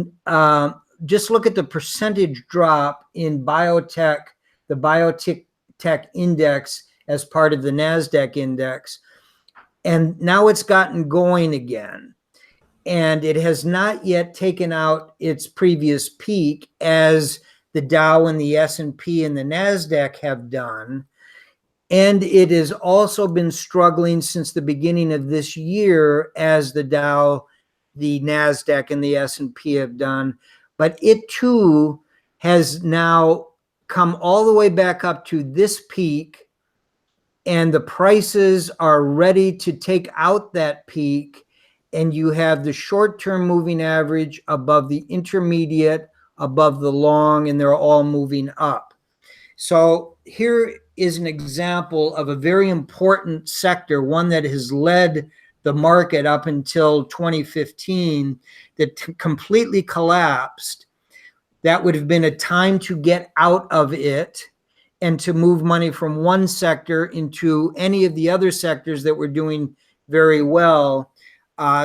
just look at the percentage drop in biotech, the biotech index as part of the NASDAQ index. And now it's gotten going again. And it has not yet taken out its previous peak as the Dow and the S&P and the NASDAQ have done. And it has also been struggling since the beginning of this year as the Dow, the NASDAQ, and the S&P have done. But it too has now come all the way back up to this peak, and the prices are ready to take out that peak, and you have the short-term moving average above the intermediate, above the long, and they're all moving up. So here is an example of a very important sector, one that has led the market up until 2015, that completely collapsed. That would have been a time to get out of it and to move money from one sector into any of the other sectors that were doing very well,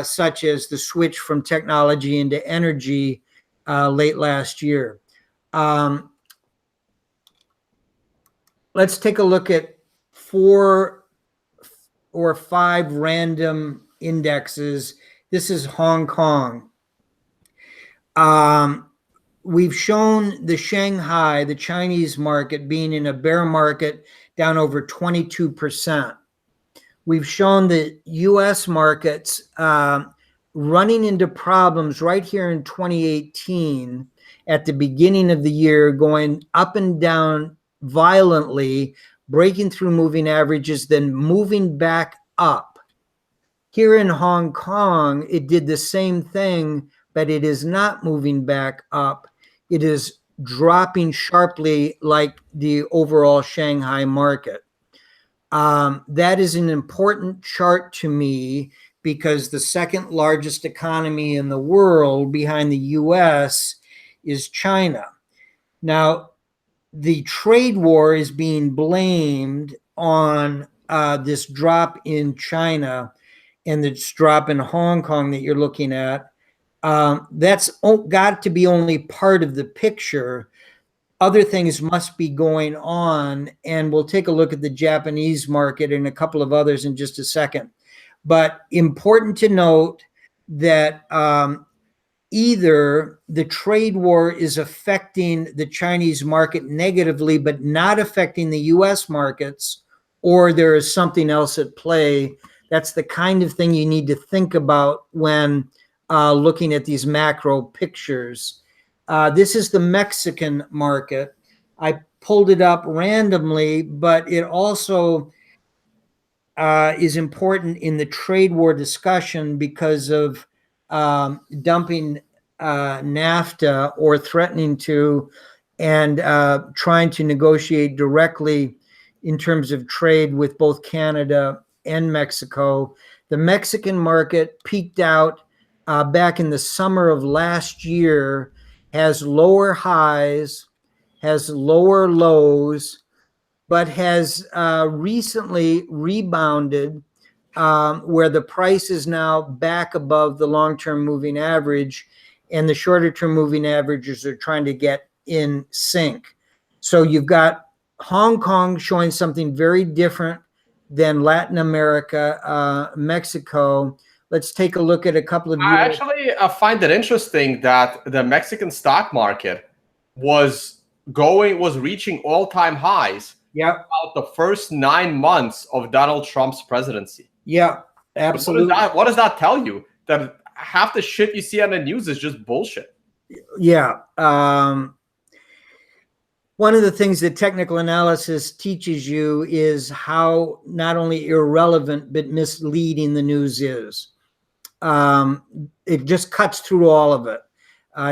such as the switch from technology into energy late last year. Let's take a look at 4 or 5 random indexes. This is Hong Kong. We've shown the Shanghai, the Chinese market, being in a bear market down over 22%. We've shown the US markets running into problems right here in 2018 at the beginning of the year, going up and down violently, breaking through moving averages, then moving back up. Here in Hong Kong, it did the same thing, but it is not moving back up. It is dropping sharply like the overall Shanghai market. That is an important chart to me because the second largest economy in the world behind the US is China. Now, the trade war is being blamed on this drop in China and this drop in Hong Kong that you're looking at. That's got to be only part of the picture. Other things must be going on, and we'll take a look at the Japanese market and a couple of others in just a second. But important to note that either the trade war is affecting the Chinese market negatively, but not affecting the US markets, or there is something else at play. That's the kind of thing you need to think about when looking at these macro pictures. This is the Mexican market. I pulled it up randomly, but it also is important in the trade war discussion because of dumping NAFTA or threatening to, and trying to negotiate directly in terms of trade with both Canada and Mexico. The Mexican market peaked out back in the summer of last year, has lower highs, has lower lows, but has recently rebounded where the price is now back above the long-term moving average, and the shorter-term moving averages are trying to get in sync. So you've got Hong Kong showing something very different than Latin America, Mexico. Let's take a look at a couple of. I actually find it interesting that the Mexican stock market was reaching all-time highs. Yeah, about the first 9 months of Donald Trump's presidency. Yeah, absolutely. What does that tell you? That half the shit you see on the news is just bullshit. Yeah. One of the things that technical analysis teaches you is how not only irrelevant but misleading the news is. It just cuts through all of it.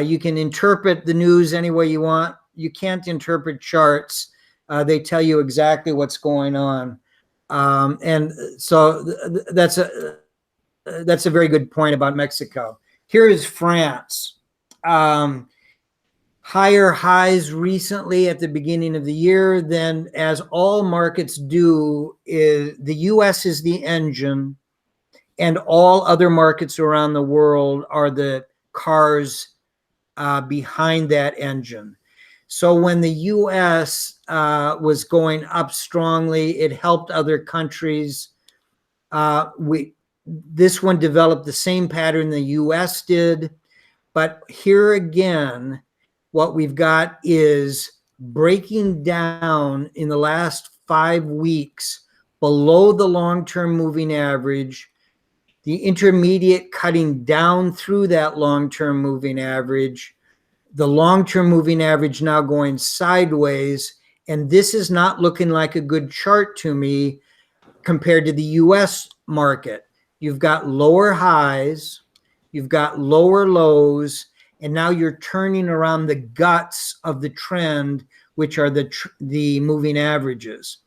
You can interpret the news any way you want. You can't interpret charts. They tell you exactly what's going on. And so that's a very good point about Mexico. Here is France. Higher highs recently at the beginning of the year. Then, as all markets do, is the US is the engine, and all other markets around the world are the cars behind that engine. So when the US was going up strongly, it helped other countries. This one developed the same pattern the US did. But here again, what we've got is breaking down in the last 5 weeks below the long-term moving average, the intermediate cutting down through that long-term moving average, the long-term moving average now going sideways, and this is not looking like a good chart to me compared to the US market. You've got lower highs, you've got lower lows, and now you're turning around the guts of the trend, which are the moving averages.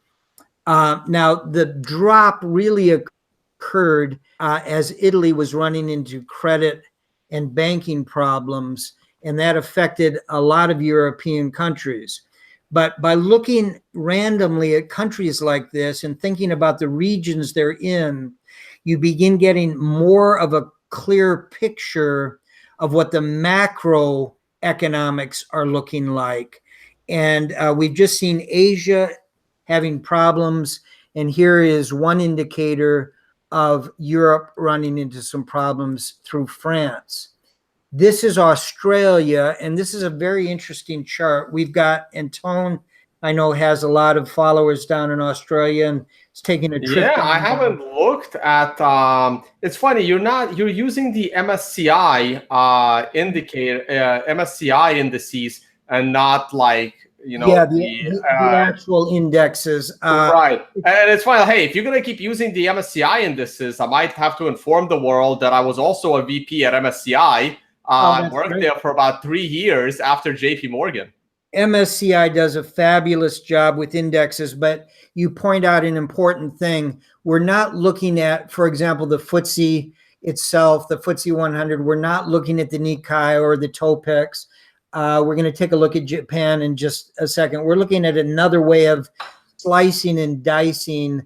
Now, the drop really occurred as Italy was running into credit and banking problems, and that affected a lot of European countries. But by looking randomly at countries like this and thinking about the regions they're in, you begin getting more of a clear picture of what the macro economics are looking like. And we've just seen Asia having problems. And here is one indicator of Europe running into some problems through France. This is Australia, and this is a very interesting chart. We've got Antone, I know, has a lot of followers down in Australia and is taking a trip. Yeah, I haven't looked at. It's funny, you're using the MSCI indicator, MSCI indices, and not like you know, Yeah, the actual indexes. Right. And it's fine. Hey, if you're going to keep using the MSCI indices, I might have to inform the world that I was also a VP at MSCI. I worked there for about 3 years after JP Morgan. MSCI does a fabulous job with indexes, but you point out an important thing. We're not looking at, for example, the FTSE itself, the FTSE 100. We're not looking at the Nikkei or the Topix. We're going to take a look at Japan in just a second. We're looking at another way of slicing and dicing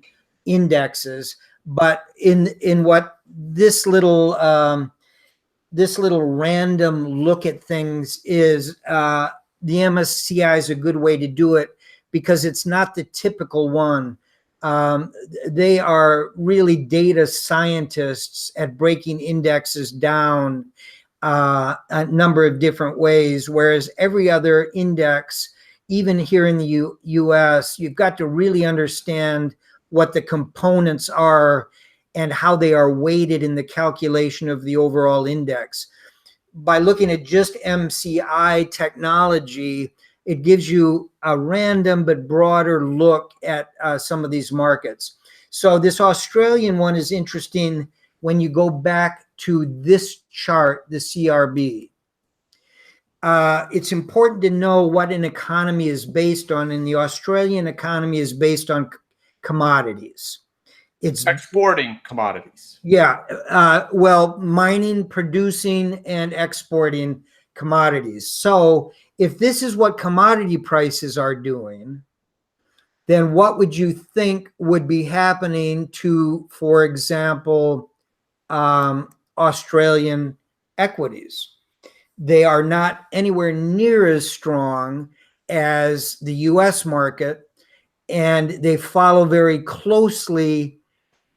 indexes. But in what this little random look at things is, the MSCI is a good way to do it because it's not the typical one. They are really data scientists at breaking indexes down a number of different ways, whereas every other index, even here in the US, you've got to really understand what the components are and how they are weighted in the calculation of the overall index. By looking at just MCI technology, it gives you a random but broader look at some of these markets. So this Australian one is interesting when you go back to this chart, the CRB. It's important to know what an economy is based on, and the Australian economy is based on commodities. It's exporting commodities. Yeah, well, mining, producing, and exporting commodities. So if this is what commodity prices are doing, then what would you think would be happening to, for example, Australian equities? They are not anywhere near as strong as the US market, and they follow very closely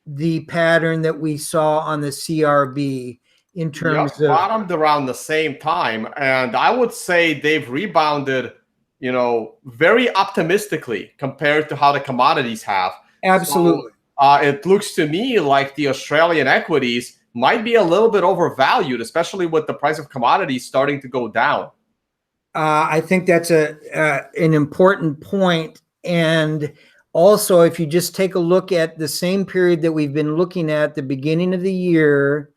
the pattern that we saw on the CRB in terms of bottomed around the same time. And I would say they've rebounded, you know, very optimistically compared to how the commodities have. Absolutely. So, it looks to me like the Australian equities might be a little bit overvalued, especially with the price of commodities starting to go down. I think that's an important point. And also, if you just take a look at the same period that we've been looking at the beginning of the year,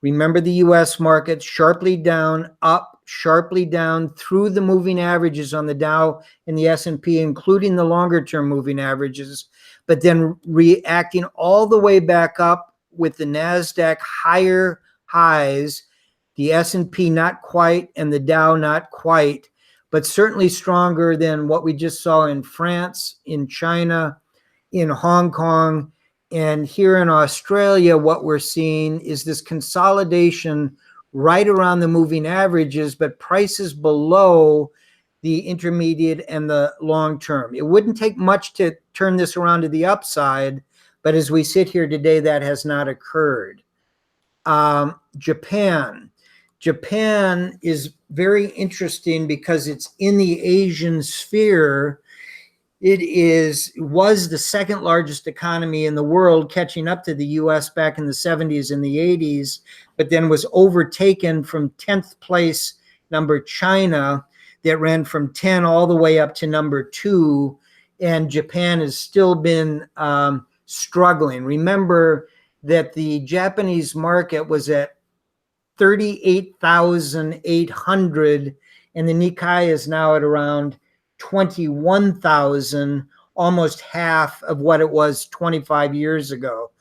remember the US market sharply down, up, sharply down through the moving averages on the Dow and the S&P, including the longer term moving averages, but then reacting all the way back up with the NASDAQ higher highs, the S&P not quite, and the Dow not quite, but certainly stronger than what we just saw in France, in China, in Hong Kong, and here in Australia. What we're seeing is this consolidation right around the moving averages, but prices below the intermediate and the long term. It wouldn't take much to turn this around to the upside, but as we sit here today, that has not occurred. Japan is very interesting because it's in the Asian sphere. It was the second largest economy in the world, catching up to the US back in the 70s and the 80s, but then was overtaken from 10th place, number China, that ran from 10 all the way up to number 2. And Japan has still been struggling. Remember that the Japanese market was at 38,800, and the Nikkei is now at around 21,000, almost half of what it was 25 years ago.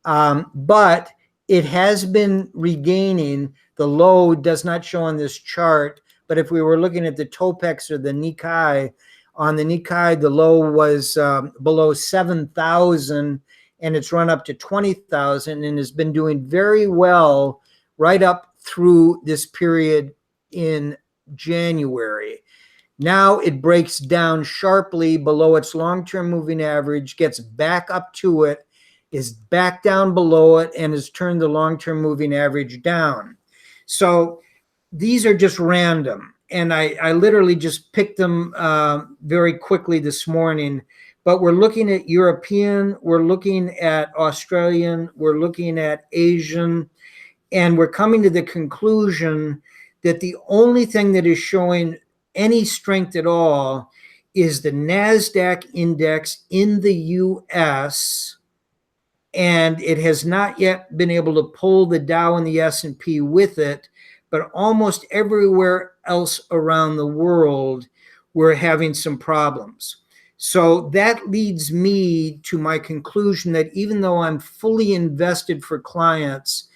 But it has been regaining. The low does not show on this chart, but if we were looking at the Topix or the Nikkei, on the Nikkei, the low was below 7,000, and it's run up to 20,000 and has been doing very well right up through this period in January. Now it breaks down sharply below its long-term moving average, gets back up to it, is back down below it, and has turned the long-term moving average down. So these are just random, and I literally just picked them very quickly this morning. But we're looking at European, we're looking at Australian, we're looking at Asian, and we're coming to the conclusion that the only thing that is showing any strength at all is the NASDAQ index in the US, and it has not yet been able to pull the Dow and the S&P with it, but almost everywhere else around the world, we're having some problems. So that leads me to my conclusion that even though I'm fully invested for clients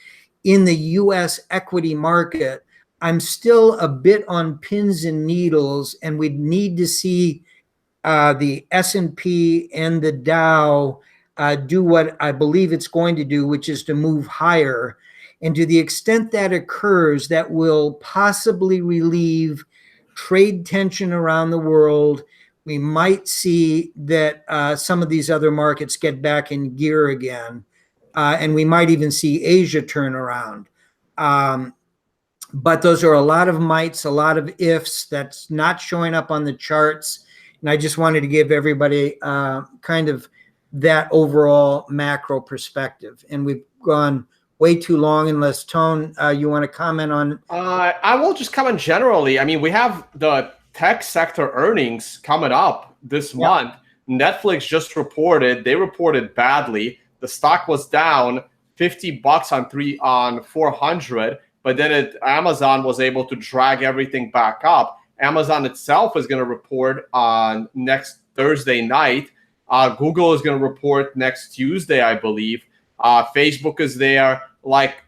in the US equity market, I'm still a bit on pins and needles, and we'd need to see the S&P and the Dow do what I believe it's going to do, which is to move higher. And to the extent that occurs, that will possibly relieve trade tension around the world. We might see that some of these other markets get back in gear again. And we might even see Asia turn around. But those are a lot of mights, a lot of ifs that's not showing up on the charts. And I just wanted to give everybody kind of that overall macro perspective. And we've gone way too long. Unless, Tone, you want to comment on? I will just comment generally. I mean, we have the tech sector earnings coming up this month. Netflix just reported. They reported badly. The stock was down $50 on 400, but then Amazon was able to drag everything back up. Amazon itself is going to report on next Thursday night. Google is going to report next Tuesday, I believe. Facebook is there. Like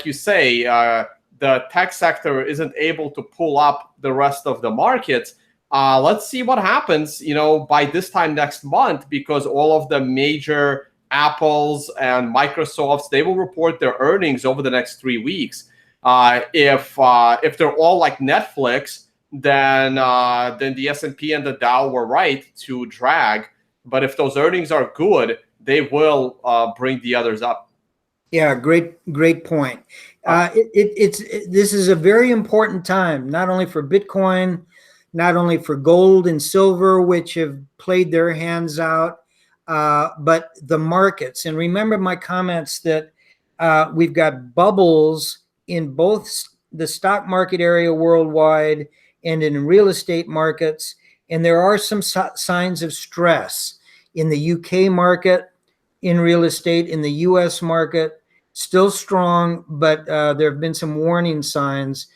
you say, the tech sector isn't able to pull up the rest of the markets. Let's see what happens, by this time next month, because all of the major Apples and Microsofts, they will report their earnings over the next 3 weeks. If they're all like Netflix, then the S&P and the Dow were right to drag. But if those earnings are good, they will bring the others up. Yeah, great point. This is a very important time, not only for Bitcoin, not only for gold and silver, which have played their hands out, but the markets. And remember my comments that we've got bubbles in both the stock market area worldwide and in real estate markets. And there are some signs of stress in the UK market, in real estate, in the US market, still strong, but there have been some warning signs.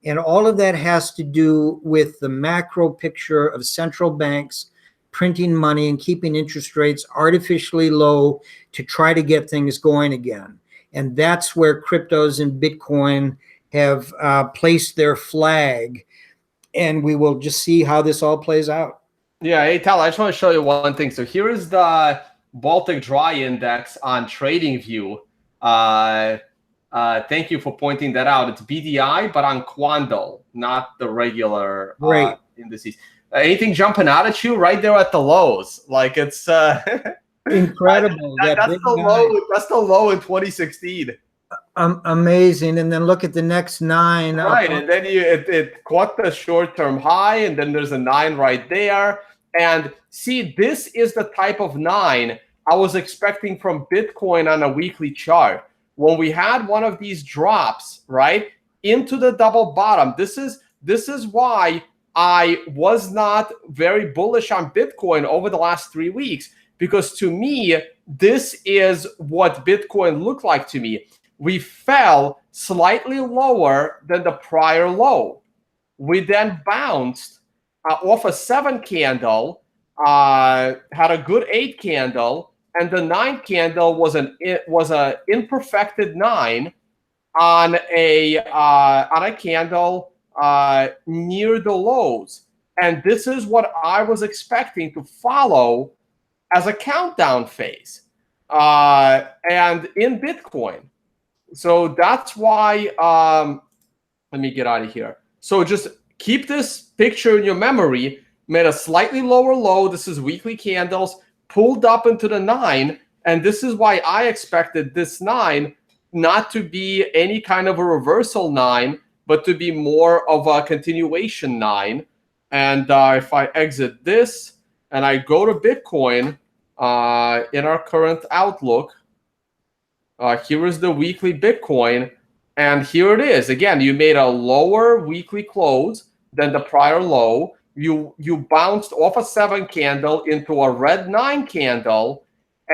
And all of that has to do with the macro picture of central banks printing money and keeping interest rates artificially low to try to get things going again. And that's where cryptos and Bitcoin have placed their flag. And we will just see how this all plays out. Yeah, hey, Tal, I just want to show you one thing. So here is the Baltic Dry Index on TradingView. Thank you for pointing that out. It's BDI, but on Quandl, not the regular indices. Anything jumping out at you right there at the lows? Like it's incredible. That's the low. That's the low in 2016. Amazing. And then look at the next 9. Right, and then it caught the short-term high, and then there's a 9 right there. And see, this is the type of 9 I was expecting from Bitcoin on a weekly chart. When we had one of these drops, right, into the double bottom, this is why I was not very bullish on Bitcoin over the last 3 weeks, because to me, this is what Bitcoin looked like to me. We fell slightly lower than the prior low. We then bounced off a 7 candle, had a good 8 candle, and the 9 candle was an imperfected 9 on a candle near the lows. And this is what I was expecting to follow as a countdown phase and in Bitcoin. So that's why, let me get out of here. So just keep this picture in your memory. Made a slightly lower low. This is weekly candles, pulled up into the 9. And this is why I expected this 9 not to be any kind of a reversal 9, but to be more of a continuation 9. And if I exit this and I go to Bitcoin in our current outlook, here is the weekly Bitcoin, and here it is. Again, you made a lower weekly close than the prior low. you bounced off a 7 candle into a red 9 candle,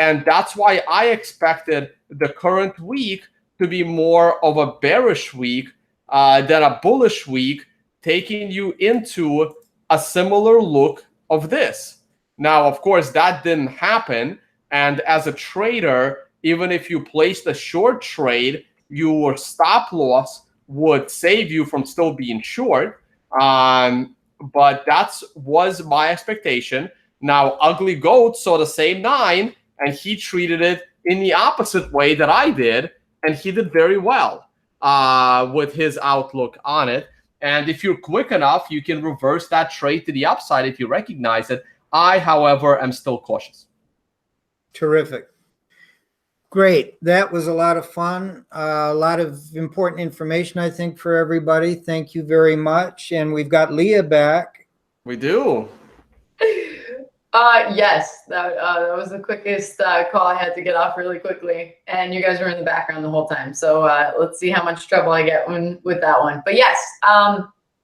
and that's why I expected the current week to be more of a bearish week than a bullish week, taking you into a similar look of this. Now, of course, that didn't happen, and as a trader, even if you placed a short trade, your stop loss would save you from still being short. But that was my expectation. Now, Ugly Goat saw the same 9, and he treated it in the opposite way that I did, and he did very well with his outlook on it. And if you're quick enough, you can reverse that trade to the upside if you recognize it. I, however, am still cautious. Terrific. Great. That was a lot of fun. A lot of important information, I think, for everybody. Thank you very much. And we've got Leah back. We do. Yes, that was the quickest call I had to get off really quickly. And you guys were in the background the whole time. So let's see how much trouble I get with that one. But yes,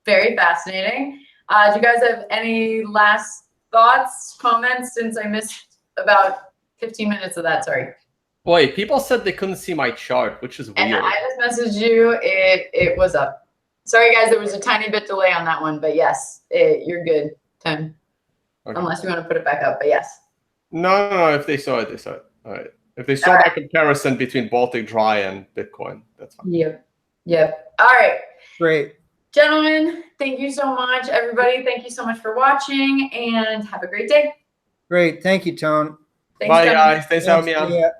very fascinating. Do you guys have any last thoughts, comments, since I missed about 15 minutes of that? Sorry. Boy, people said they couldn't see my chart, which is weird. And I just messaged you. It was up. Sorry, guys. There was a tiny bit delay on that one. But yes, you're good, Tim. Okay. Unless you want to put it back up, but yes. No. If they saw it, they saw it. All right. If they saw that comparison between Baltic Dry and Bitcoin, that's fine. Yep. All right. Great. Gentlemen, thank you so much. Everybody, thank you so much for watching, and have a great day. Great. Thank you, Tone. Thanks, bye, guys. Thanks for having me on. Yeah.